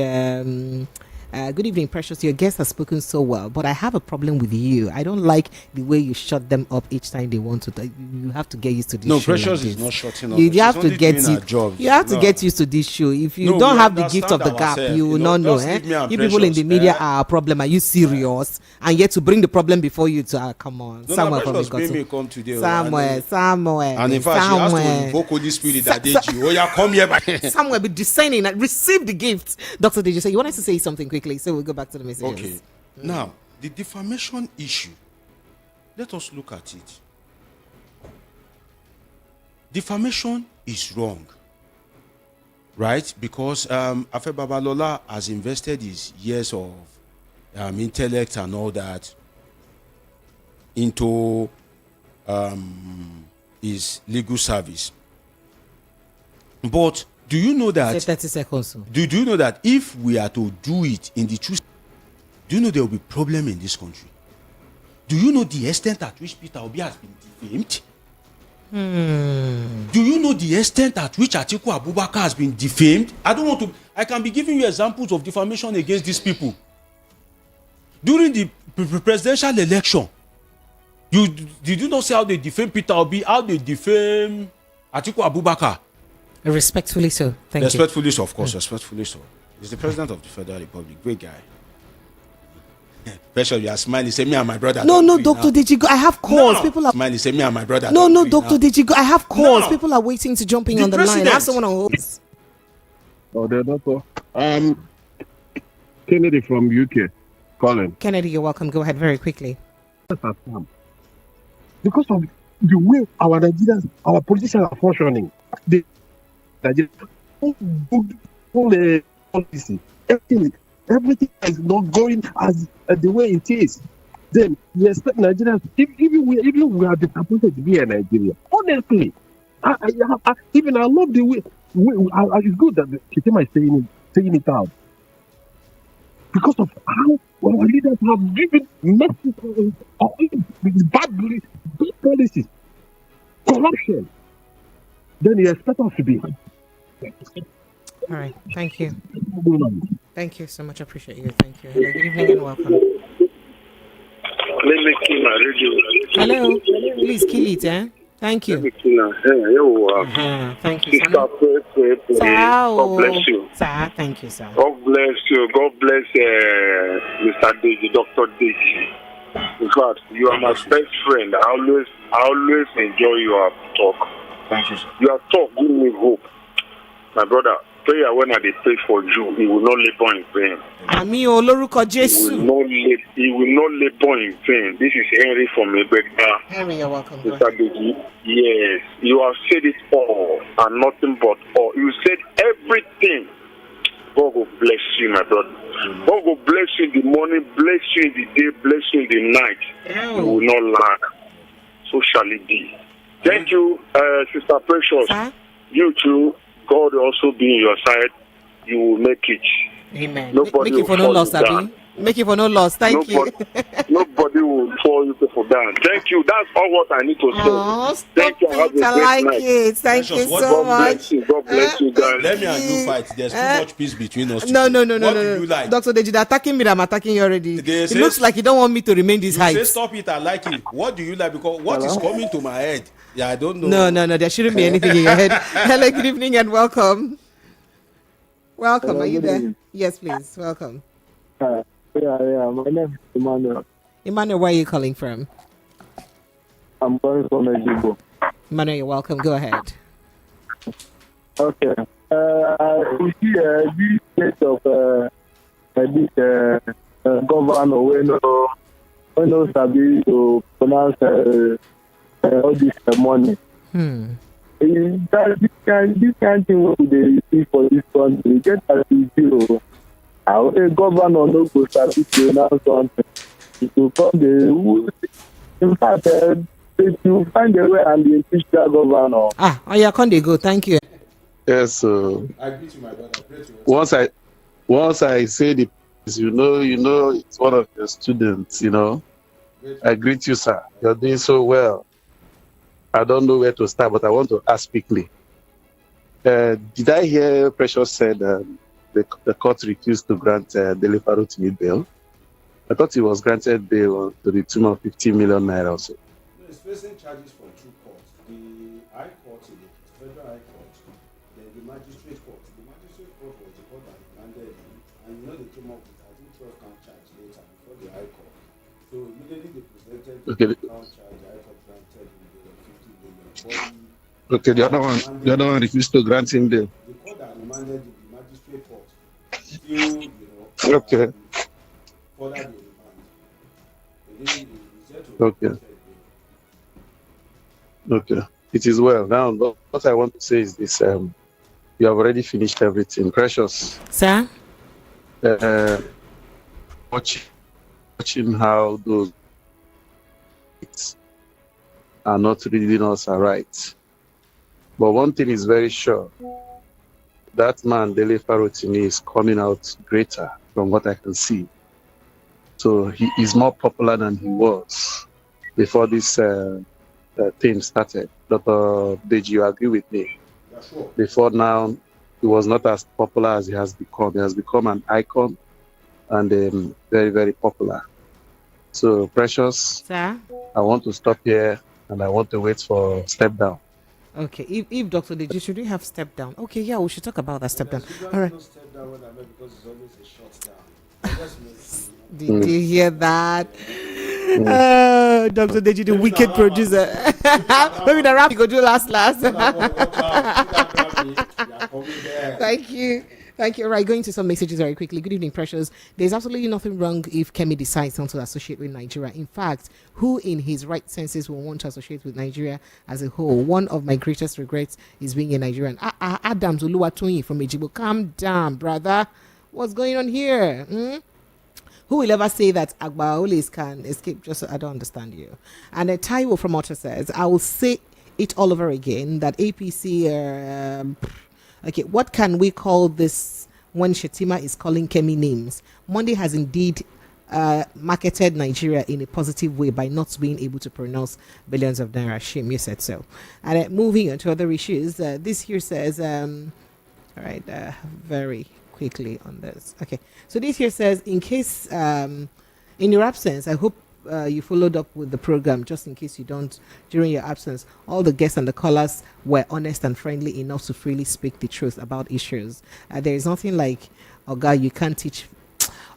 good evening, Precious. Your guest has spoken so well, but I have a problem with you. I don't like the way you shut them up each time they want to. You have to get used to this show. No, Precious like is not shutting up. You have to get you have to get used to this show. If you don't have the gift of the gap, you will not know. You people in the media are a problem. Are you serious? And yet to bring the problem before you to come on. Somewhere from me come today. Somewhere. And in fact, she has to invoke Holy Spirit that day. Oh yeah, come here. Somewhere be discerning and receive the gift. Dr. Deji, you wanted to say something quickly, so we'll go back to the messages. Okay. Now, the defamation issue. Let us look at it. Defamation is wrong, right? Because Afe Babalola has invested his years of intellect and all that into his legal service. But do you know that? Say 30 seconds. Do you know that if we are to do it in the truth, do you know there will be problem in this country? Do you know the extent at which Peter Obi has been defamed? Do you know the extent at which Atiku Abubakar has been defamed? I can be giving you examples of defamation against these people. During the presidential election, did you not see how they defame Peter Obi, how they defame Atiku Abubakar? Respectfully so. Thank you. Respectfully so, of course. Respectfully so. He's the president of the Federal Republic. Great guy. Pressure, you are smiling. Say me and my brother. No, Dr. Deji, I have calls. People are smiling. Say me and my brother. No, Dr. Deji, I have calls. People are waiting to jump in on the line. I have someone on hold. Oh, the doctor. Kennedy from UK. Colin. Kennedy, you're welcome. Go ahead very quickly. Because of the way our Nigerians, our politicians are functioning, the policy, everything is not going as the way it is. Then we expect Nigerians, even we are disappointed to be in Nigeria. Honestly, I love the way. It's good that Kitima is saying it out. Because of how our leaders have given messages of bad policies, corruption. Then you expect us to be. All right. Thank you. Thank you so much. I appreciate you. Thank you. Hello. Good evening and welcome. Let me kill my radio. Hello. Please kill it, eh? Thank you. Thank you, sir. God bless you. Sir, thank you, sir. God bless you. God bless Mr. Deji, Dr. Deji. In fact, you are my best friend. I always enjoy your talk. Thank you, sir. Your talk gives me hope. My brother, prayer when I pray for you, he will not labor in vain. Ami Oloruko Jesu. He will not labor in vain. This is Henry from Ebegda. Henry, you're welcome. Mr. Deji, yes, you have said it all and nothing but all. You said everything. God will bless you, my brother. God will bless you in the morning, bless you in the day, bless you in the night. You will not lack. So shall it be. Thank you, Sister Precious. Huh? You too. God will also be on your side. You will make it. Amen. Nobody Make it for no loss, Abi. Make it for no loss. Thank you. Nobody will fall you for that. Thank you. That's all what I need to say. Oh, thank you. Have a great like night. It. Thank you so much. God bless you, guys. Let me and you fight. There's too much peace between us. No. What do you like? Dr. Deji, they're attacking me. I'm attacking you already. It looks like you don't want me to remain this height. Say stop it. I like it. What do you like? Because what is coming to my head? Yeah, I don't know. No. There shouldn't be anything in your head. Hello, good evening and welcome. Welcome. Hello, are you there? Evening. Yes, please. Welcome. Yeah. My name is Emmanuel. Emmanuel, where are you calling from? I'm calling from Ejibo. Emmanuel, you're welcome. Go ahead. Okay. We see this case of this when those sabi to pronounce all this money. This kind thing what they see for this country, get as zero. How a governor no go sabi to announce something. It will come in fact, if you find a way and the impeach that governor. Can't they go? Thank you. Yes, I agree to my brother. Once I say the, you know, it's one of your students. I greet you, sir. You're doing so well. I don't know where to start, but I want to ask quickly. Did I hear Precious said the court refused to grant Dele Farotimi bail? I thought he was granted bail to the tune of 15 million naira or so. No, he's facing charges from two courts. The High Court, the Federal High Court, then the Magistrate Court. The Magistrate Court was the court that demanded him, and they came up with, I think, 12 count charge later before the High Court. So immediately they presented the count charge, the High Court granted him bail of 50 million. Okay, the other one refused to grant him bail. The court that remanded the Magistrate Court still, okay. Further the Okay. It is well. Now, what I want to say is this: you have already finished everything. Precious, sir. Watching how those are not reading us right. But one thing is very sure: that man, Dele Farotimi, is coming out greater from what I can see. So he is more popular than he was before this thing started. Dr. Deji, you agree with me? Yeah, sure. Before now, he was not as popular as he has become. He has become an icon and very, very popular. So, Precious, sir, I want to stop here and I want to wait for step down. Okay, if Dr. Deji, should we have step down? Okay, yeah, we should talk about that step down. All right. Step down when I mean, because it's always a short down. Did you hear that? Dr. Deji, the wicked producer. Maybe the rap you go do last. Thank you. All right, going to some messages very quickly. Good evening, Precious. There's absolutely nothing wrong if Kemi decides not to associate with Nigeria. In fact, who in his right senses will want to associate with Nigeria as a whole? One of my greatest regrets is being a Nigerian. Adams Oluwatoyin from Ejibo. Calm down, brother. What's going on here? Who will ever say that Okpebholo can escape? I don't understand you. And Taiwo from Otter says, I will say it all over again that APC okay, what can we call this when Shetima is calling Kemi names? Monday has indeed marketed Nigeria in a positive way by not being able to pronounce billions of naira. Shame you said so. And moving on to other issues, this here says, all right, very quickly on this. Okay, so this here says, in case, in your absence, I hope you followed up with the program, just in case you don't, during your absence, all the guests and the callers were honest and friendly enough to freely speak the truth about issues. There is nothing like, Oga, you can't teach,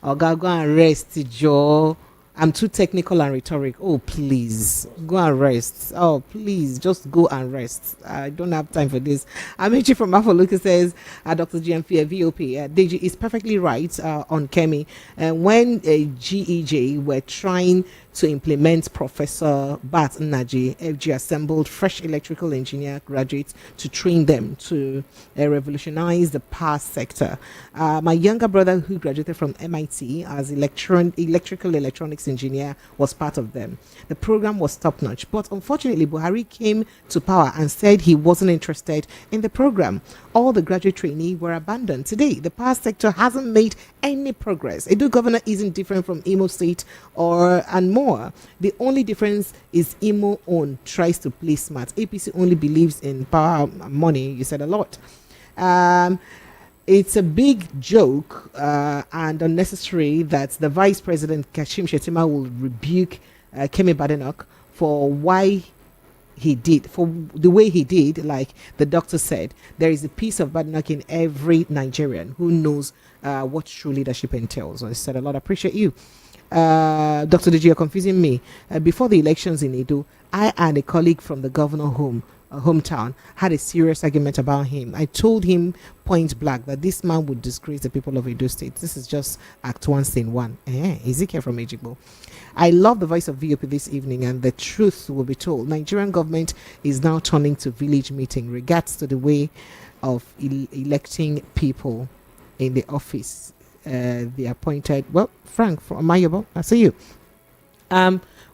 Oga, go and rest, Joe. I'm too technical and rhetoric. Oh, please, go and rest. Oh, please, just go and rest. I don't have time for this. Amici from Afoluka says, Dr. GMP, VOP, Deji is perfectly right on Kemi. When GEJ were trying to implement Professor Bat Naji, FG assembled fresh electrical engineer graduates to train them to revolutionize the power sector. My younger brother, who graduated from MIT as electrical electronics engineer, was part of them. The program was top-notch, but unfortunately Buhari came to power and said he wasn't interested in the program. All the graduate trainees were abandoned. Today, the power sector hasn't made any progress. Edo governor isn't different from Imo State and more. The only difference is Imo own tries to play smart. APC only believes in power and money. You said a lot. It's a big joke and unnecessary that the Vice President Kashim Shettima will rebuke Kemi Badenoch for why he did, for the way he did. Like the doctor said, there is a piece of Badenoch in every Nigerian who knows what true leadership entails. I said a lot. I appreciate you. Dr. Deji, you're confusing me. Before the elections in Edo, I and a colleague from the governor home hometown, had a serious argument about him. I told him point blank that this man would disgrace the people of Edo State. This is just Act 1, Scene 1. Ezekiel from Ejigbo. I love the voice of VOP this evening, and the truth will be told. Nigerian government is now turning to village meeting regards to the way of electing people in the office. The appointed, well, Frank from Mayobo, I see you.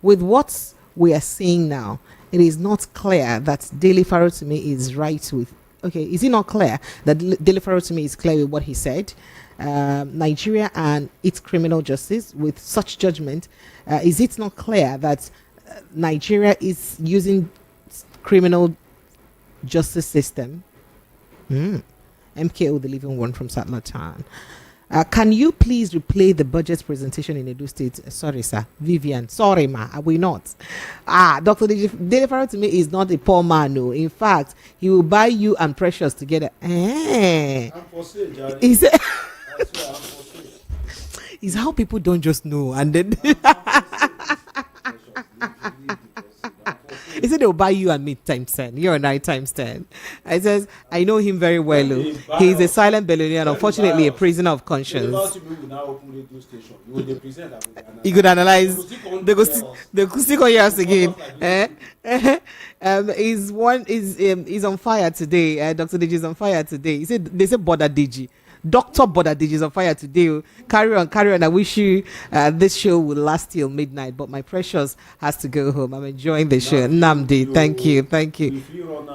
With what we are seeing now, it is not clear that Dele Farrow to me is right with. Okay, is it not clear that Dele Farrow to me is clear with what he said? Nigeria and its criminal justice with such judgment. Is it not clear that Nigeria is using criminal justice system? MKO, the living one from Sattler Town. Can you please replay the budget presentation in Edo State? Sorry, sir. Vivian. Sorry, ma. Are we not? Dr. Dele Farrow to me is not a poor man, no. In fact, he will buy you and Precious together. Is how people don't just know and then he said they'll buy you and me times 10. You and I times 10. I says, I know him very well. He's a silent billionaire and unfortunately a prisoner of conscience. He could analyze. They could stick on yours again. He's on fire today. Dr. Digi is on fire today. They said Border Digi. Dr. Border Digi is on fire today. Carry on. I wish you this show will last till midnight, but my Precious has to go home. I'm enjoying the show. Namdi, thank you. If you run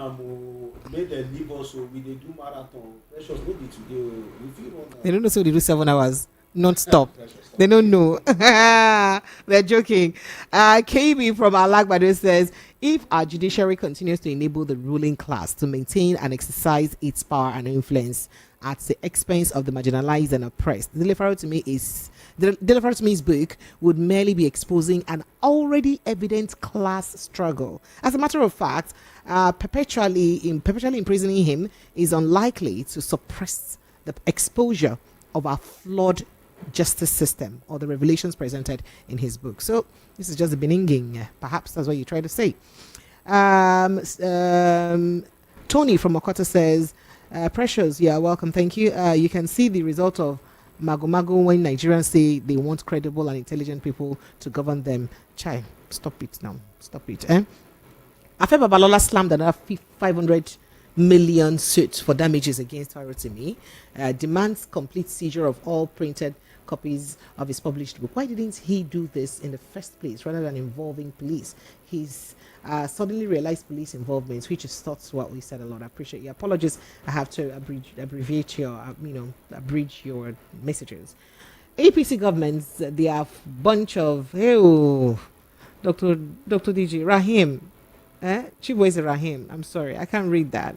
made them leave us, so we do marathon. Precious, maybe today. They don't know, so they do 7 hours non-stop. They don't know. They're joking. KB from Alagbado says, if our judiciary continues to enable the ruling class to maintain and exercise its power and influence at the expense of the marginalized and oppressed, Dele Farrow to me's book would merely be exposing an already evident class struggle. As a matter of fact, perpetually imprisoning him is unlikely to suppress the exposure of our flawed justice system or the revelations presented in his book. So this is just the beginning. Perhaps that's what you try to say. Tony from Okota says, Precious, yeah, welcome, thank you. You can see the result of Mago when Nigerians say they want credible and intelligent people to govern them. Chai, stop it now. Stop it. Afe Babalola slammed another 500 million suit for damages against Farotimi, demands complete seizure of all printed copies of his published book. Why didn't he do this in the first place rather than involving police? He's suddenly realized police involvement, which is not what we said a lot. I appreciate your apologies. I have to abbreviate your, abridge your messages. APC governments, they are a bunch of, Dr. DG, Rahim. Chibueze Rahim. I'm sorry, I can't read that.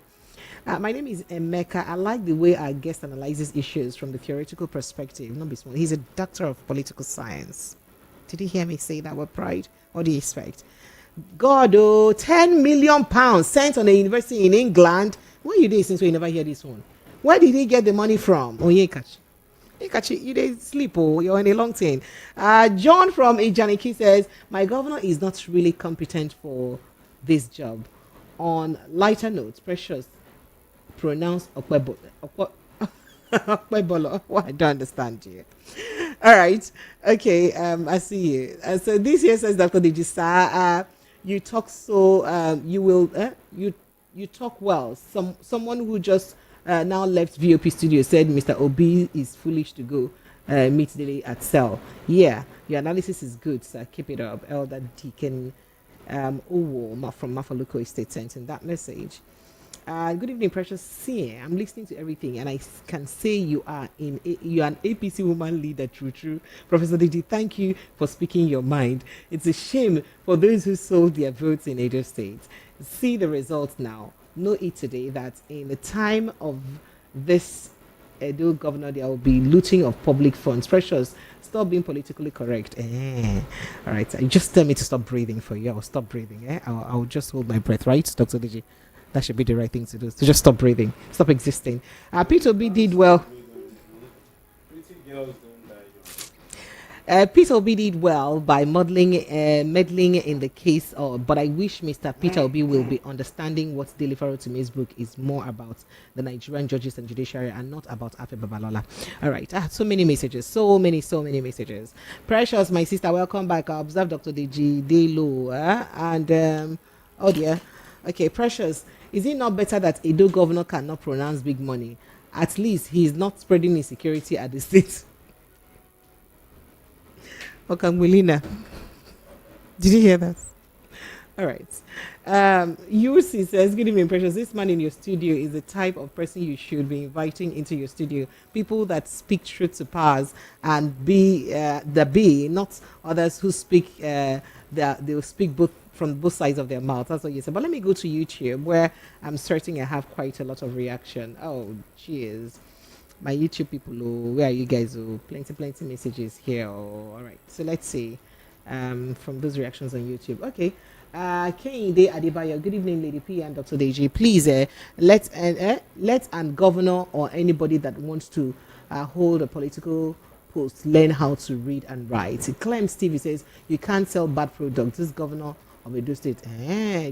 My name is Emeka. I like the way our guest analyzes issues from the theoretical perspective. Not be small. He's a doctor of political science. Did you hear me say that with pride? What do you expect? God, £10 million sent on a university in England. What are you doing since we never hear this one? Where did he get the money from? Oh, you didn't sleep, you're on a long thing. John from Ijaniki says, my governor is not really competent for this job. On lighter notes, Precious, pronounce Okpebholo. Okpebholo. Well, I don't understand you. All right. Okay. I see you. So this here says, Dr. Dijisa, you talk so, you talk well. Someone who just now left VOP studio said Mr. Obi is foolish to go meet Dele at cell. Yeah, your analysis is good, sir. Keep it up. Elder Deacon Owo from Mafaluko Estate sent in that message. Good evening, Precious. See, I'm listening to everything, and I can say you are an APC woman leader, true. Professor Didi, thank you for speaking your mind. It's a shame for those who sold their votes in Edo State. See the results now. Know it today that in the time of this Edo governor, there will be looting of public funds. Precious, stop being politically correct. All right, just tell me to stop breathing for you. I'll stop breathing. I'll just hold my breath, right, Dr. Digi? That should be the right thing to do. So just stop breathing. Stop existing. P2B did well. Peter Obi did well by meddling in the case, but I wish Mr. Peter Obi will be understanding what Daily Times book is more about the Nigerian judges and judiciary and not about Okpebholo. All right, so many messages, so many messages. Precious, my sister, welcome back. I observed Dr. Deji Delo and oh dear. Okay, Precious, is it not better that Edo governor cannot pronounce big money? At least he is not spreading insecurity at the state. Okangwilina. Did you hear that? All right. UC says, good evening, Precious. This man in your studio is the type of person you should be inviting into your studio. People that speak truth to powers and not others who speak, they'll speak both from both sides of their mouth. That's what you said. But let me go to YouTube, where I'm certain I have quite a lot of reaction. Oh, cheers. My YouTube people, where are you guys? Plenty messages here. All right, so let's see from those reactions on YouTube. Okay, Kehinde Adebayo, good evening, Lady P and Dr. Deji. Please let an governor or anybody that wants to hold a political post learn how to read and write. Clem Stevie says you can't sell bad products. This governor of Edo State.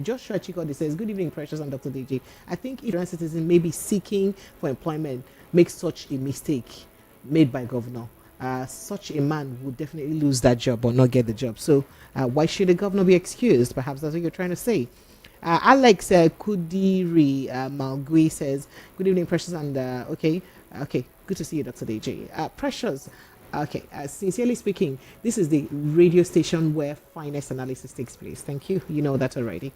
Joshua Chikode says, good evening, Precious and Dr. Deji. I think Iran citizen may be seeking for employment makes such a mistake made by governor. Such a man would definitely lose that job or not get the job. So why should the governor be excused? Perhaps that's what you're trying to say. Alex Kudiri Malgui says, good evening, Precious, and okay, good to see you, Dr. Deji. Precious, okay, sincerely speaking, this is the radio station where finest analysis takes place. Thank you. You know that already.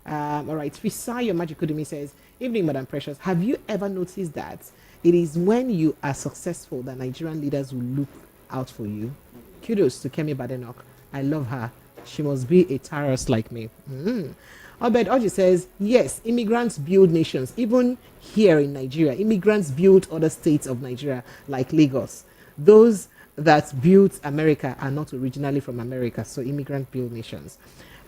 All right, Fisayo Magikudumi says, evening, Madam Precious. Have you ever noticed that it is when you are successful that Nigerian leaders will look out for you? Kudos to Kemi Badenoch. I love her. She must be a terrorist like me. Obed Oji says, yes, immigrants build nations. Even here in Nigeria, immigrants build other states of Nigeria, like Lagos. Those that built America are not originally from America, so immigrants build nations.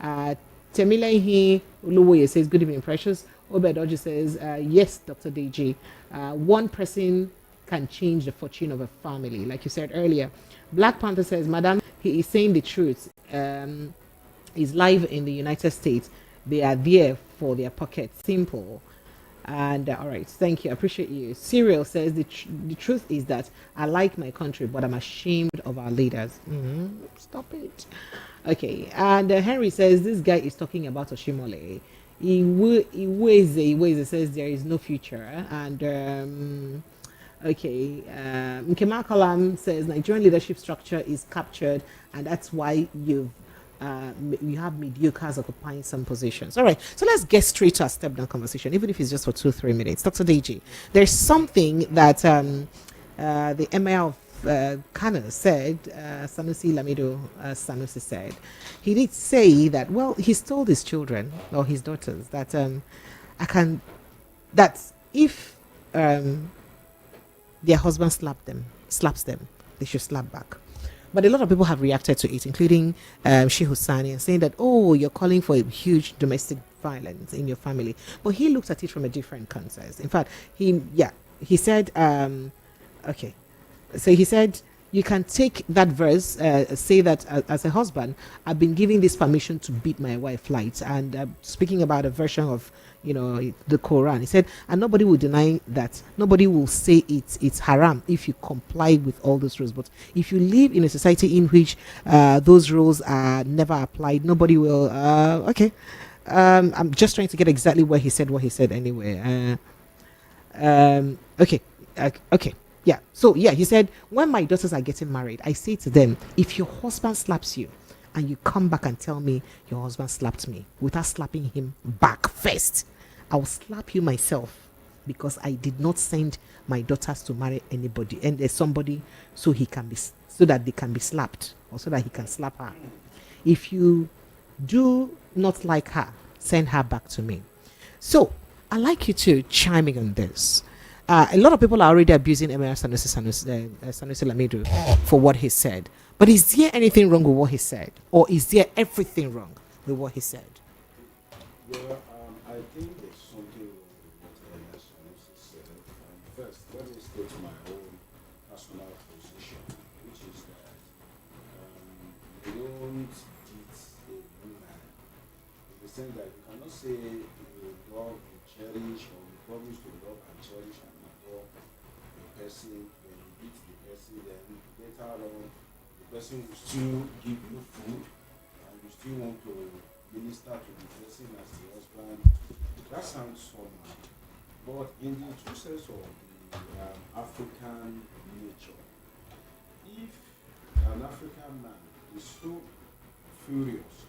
Temilehi Uluwoye says, good evening, Precious. Obed Oji says, yes, Dr. Deji. One person can change the fortune of a family, like you said earlier. Black Panther says, Madam, he is saying the truth. He's live in the United States. They are there for their pocket. Simple. And all right, thank you. I appreciate you. Cyril says, the truth is that I like my country, but I'm ashamed of our leaders. Stop it. Okay. And Henry says, this guy is talking about Oshimole. He weighs it says there is no future. And okay, Nkema Kalam says Nigerian leadership structure is captured, and that's why you have mediocres occupying some positions. All right, so let's get straight to our step down conversation, even if it's just for 2-3 minutes. Dr. Deji, there's something that the Emir of Kano said, Sanusi Lamido Sanusi said. He did say that, well, he's told his children or his daughters that that if their husband slaps them, they should slap back. But a lot of people have reacted to it, including Sheikh Husani, saying that, oh, you're calling for a huge domestic violence in your family. But he looked at it from a different context. In fact, he said, okay. So he said, you can take that verse, say that as a husband, I've been giving this permission to beat my wife light. And speaking about a version of, the Quran, he said, and nobody will deny that. Nobody will say it's haram if you comply with all those rules. But if you live in a society in which those rules are never applied, nobody will. Okay. I'm just trying to get exactly where he said what he said anyway. Okay. Okay. Yeah. So, yeah, he said, when my daughters are getting married, I say to them, if your husband slaps you and you come back and tell me your husband slapped me without slapping him back first, I'll slap you myself, because I did not send my daughters to marry anybody and there's somebody so that they can be slapped, or so that he can slap her. If you do not like her, send her back to me. So I'd like you to chime in on this. A lot of people are already abusing Emir Sanusi Lamido for what he said. But is there anything wrong with what he said? Or is there everything wrong with what he said? Well, I think there's something wrong with what Emir Sanusi said. First, let me state my own personal position, which is that sense that you cannot say you love, you cherish, or you promise to love and cherish and adore a person. When you meet the person, then later on, the person will still give you food, and you still want to minister to the person as the husband. That sounds somehow. But in the true sense of the African nature, if an African man is so furious,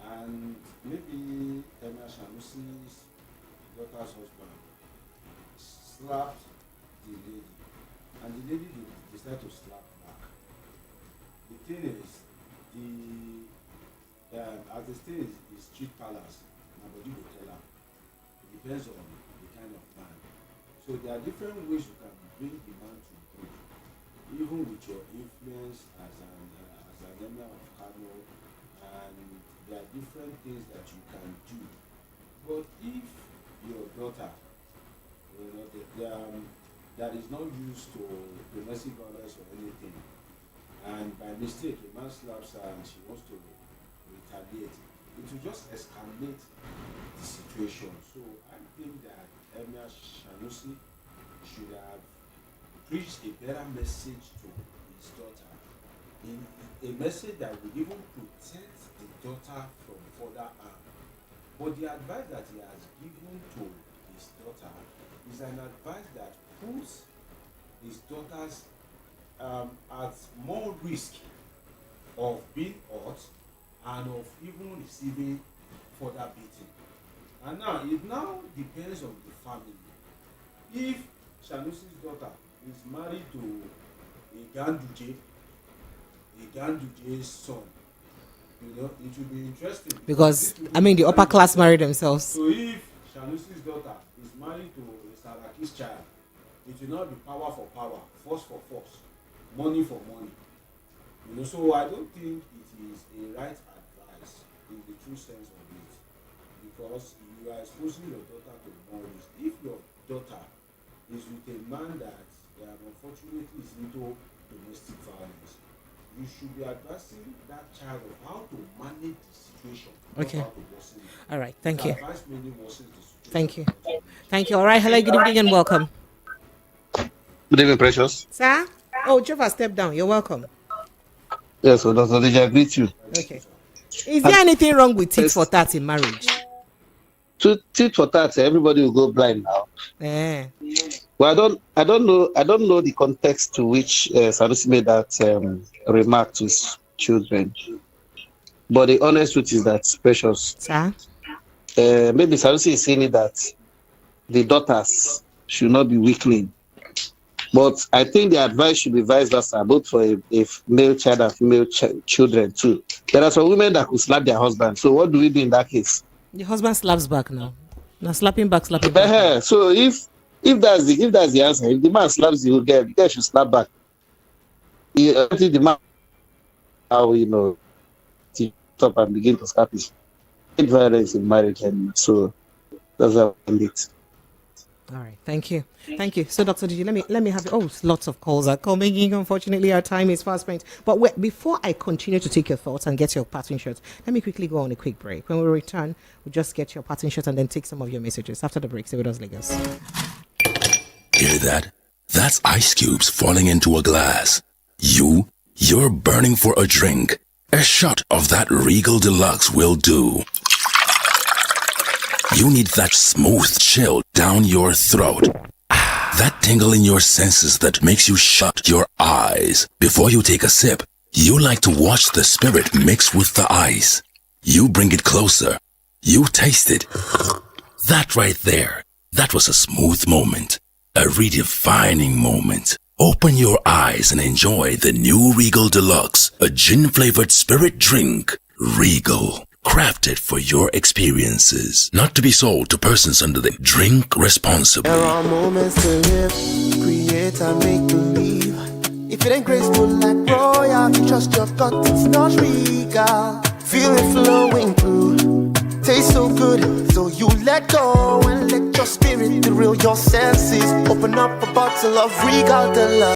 and maybe Emma Shanusi's daughter's husband slapped the lady, and the lady decided to slap back. The thing is, as the state is street palace, nobody will tell her. It depends on the kind of man. So there are different ways you can bring the man to good, even with your influence as an emir of Kano, and there are different things that you can do. But if your daughter, that is not used to domestic violence or anything, and by mistake a man slaps her and she wants to retaliate, it will just escalate the situation. So I think that Emir Shanusi should have preached a better message to his daughter, in a message that would even protect the daughter from further harm. But the advice that he has given to his daughter is an advice that puts his daughters at more risk of being hurt and of even receiving further beating. And now, it now depends on the family. If Shanusi's daughter is married to a Ganduje's son, it will be interesting. Because, the upper class marry themselves. So if Shanusi's daughter is married to a Saraki's child, it will not be power for power, force for force, money for money. So I don't think it is a right advice in the true sense of it, because you are exposing your daughter to more risk. If your daughter is with a man that unfortunately is into domestic violence, you should be advising that child of how to manage the situation. Okay. All right. Thank you. Thank you. Thank you. All right. Hello. Good evening and welcome. Good evening, Precious. Sir? Oh, Jova, step down. You're welcome. Yes, so Dr. Deji, I greet you. Okay. Is there anything wrong with tit for tat in marriage? Tit for tat, everybody will go blind now. Well, I don't know the context to which Sanusi made that remark to his children. But the honest truth is that, Precious, sir, maybe Sanusi is saying that the daughters should not be weakling. But I think the advice should be vice versa, both for a male child and female children too. There are some women that could slap their husband. So what do we do in that case? The husband slaps back now. Now slapping back. So if that's the answer, if the man slaps the girl should slap back. I think the man stop and begin to slap his violence in marriage, and so that's how I end it. All right, thank you. So, Dr. Digi, let me have it. Oh, lots of calls are coming in. Unfortunately, our time is fast spent. But before I continue to take your thoughts and get your parting shots, let me quickly go on a quick break. When we return, we'll just get your parting shots and then take some of your messages. After the break, stay with us, Lagos. Hear that? That's ice cubes falling into a glass. You're burning for a drink. A shot of that Regal Deluxe will do. You need that smooth chill down your throat. That tingle in your senses that makes you shut your eyes. Before you take a sip, you like to watch the spirit mix with the ice. You bring it closer. You taste it. That right there, that was a smooth moment. A redefining moment. Open your eyes and enjoy the new Regal Deluxe, a gin-flavored spirit drink. Regal. Crafted for your experiences. Not to be sold to persons under the drink responsibly. There are moments to live, create and make believe. If it ain't graceful like royalty, trust your gut, it's not regal. Feel it flowing through, tastes so good, so you let go and let your spirit thrill your senses. Open up a bottle of Regal Deluxe.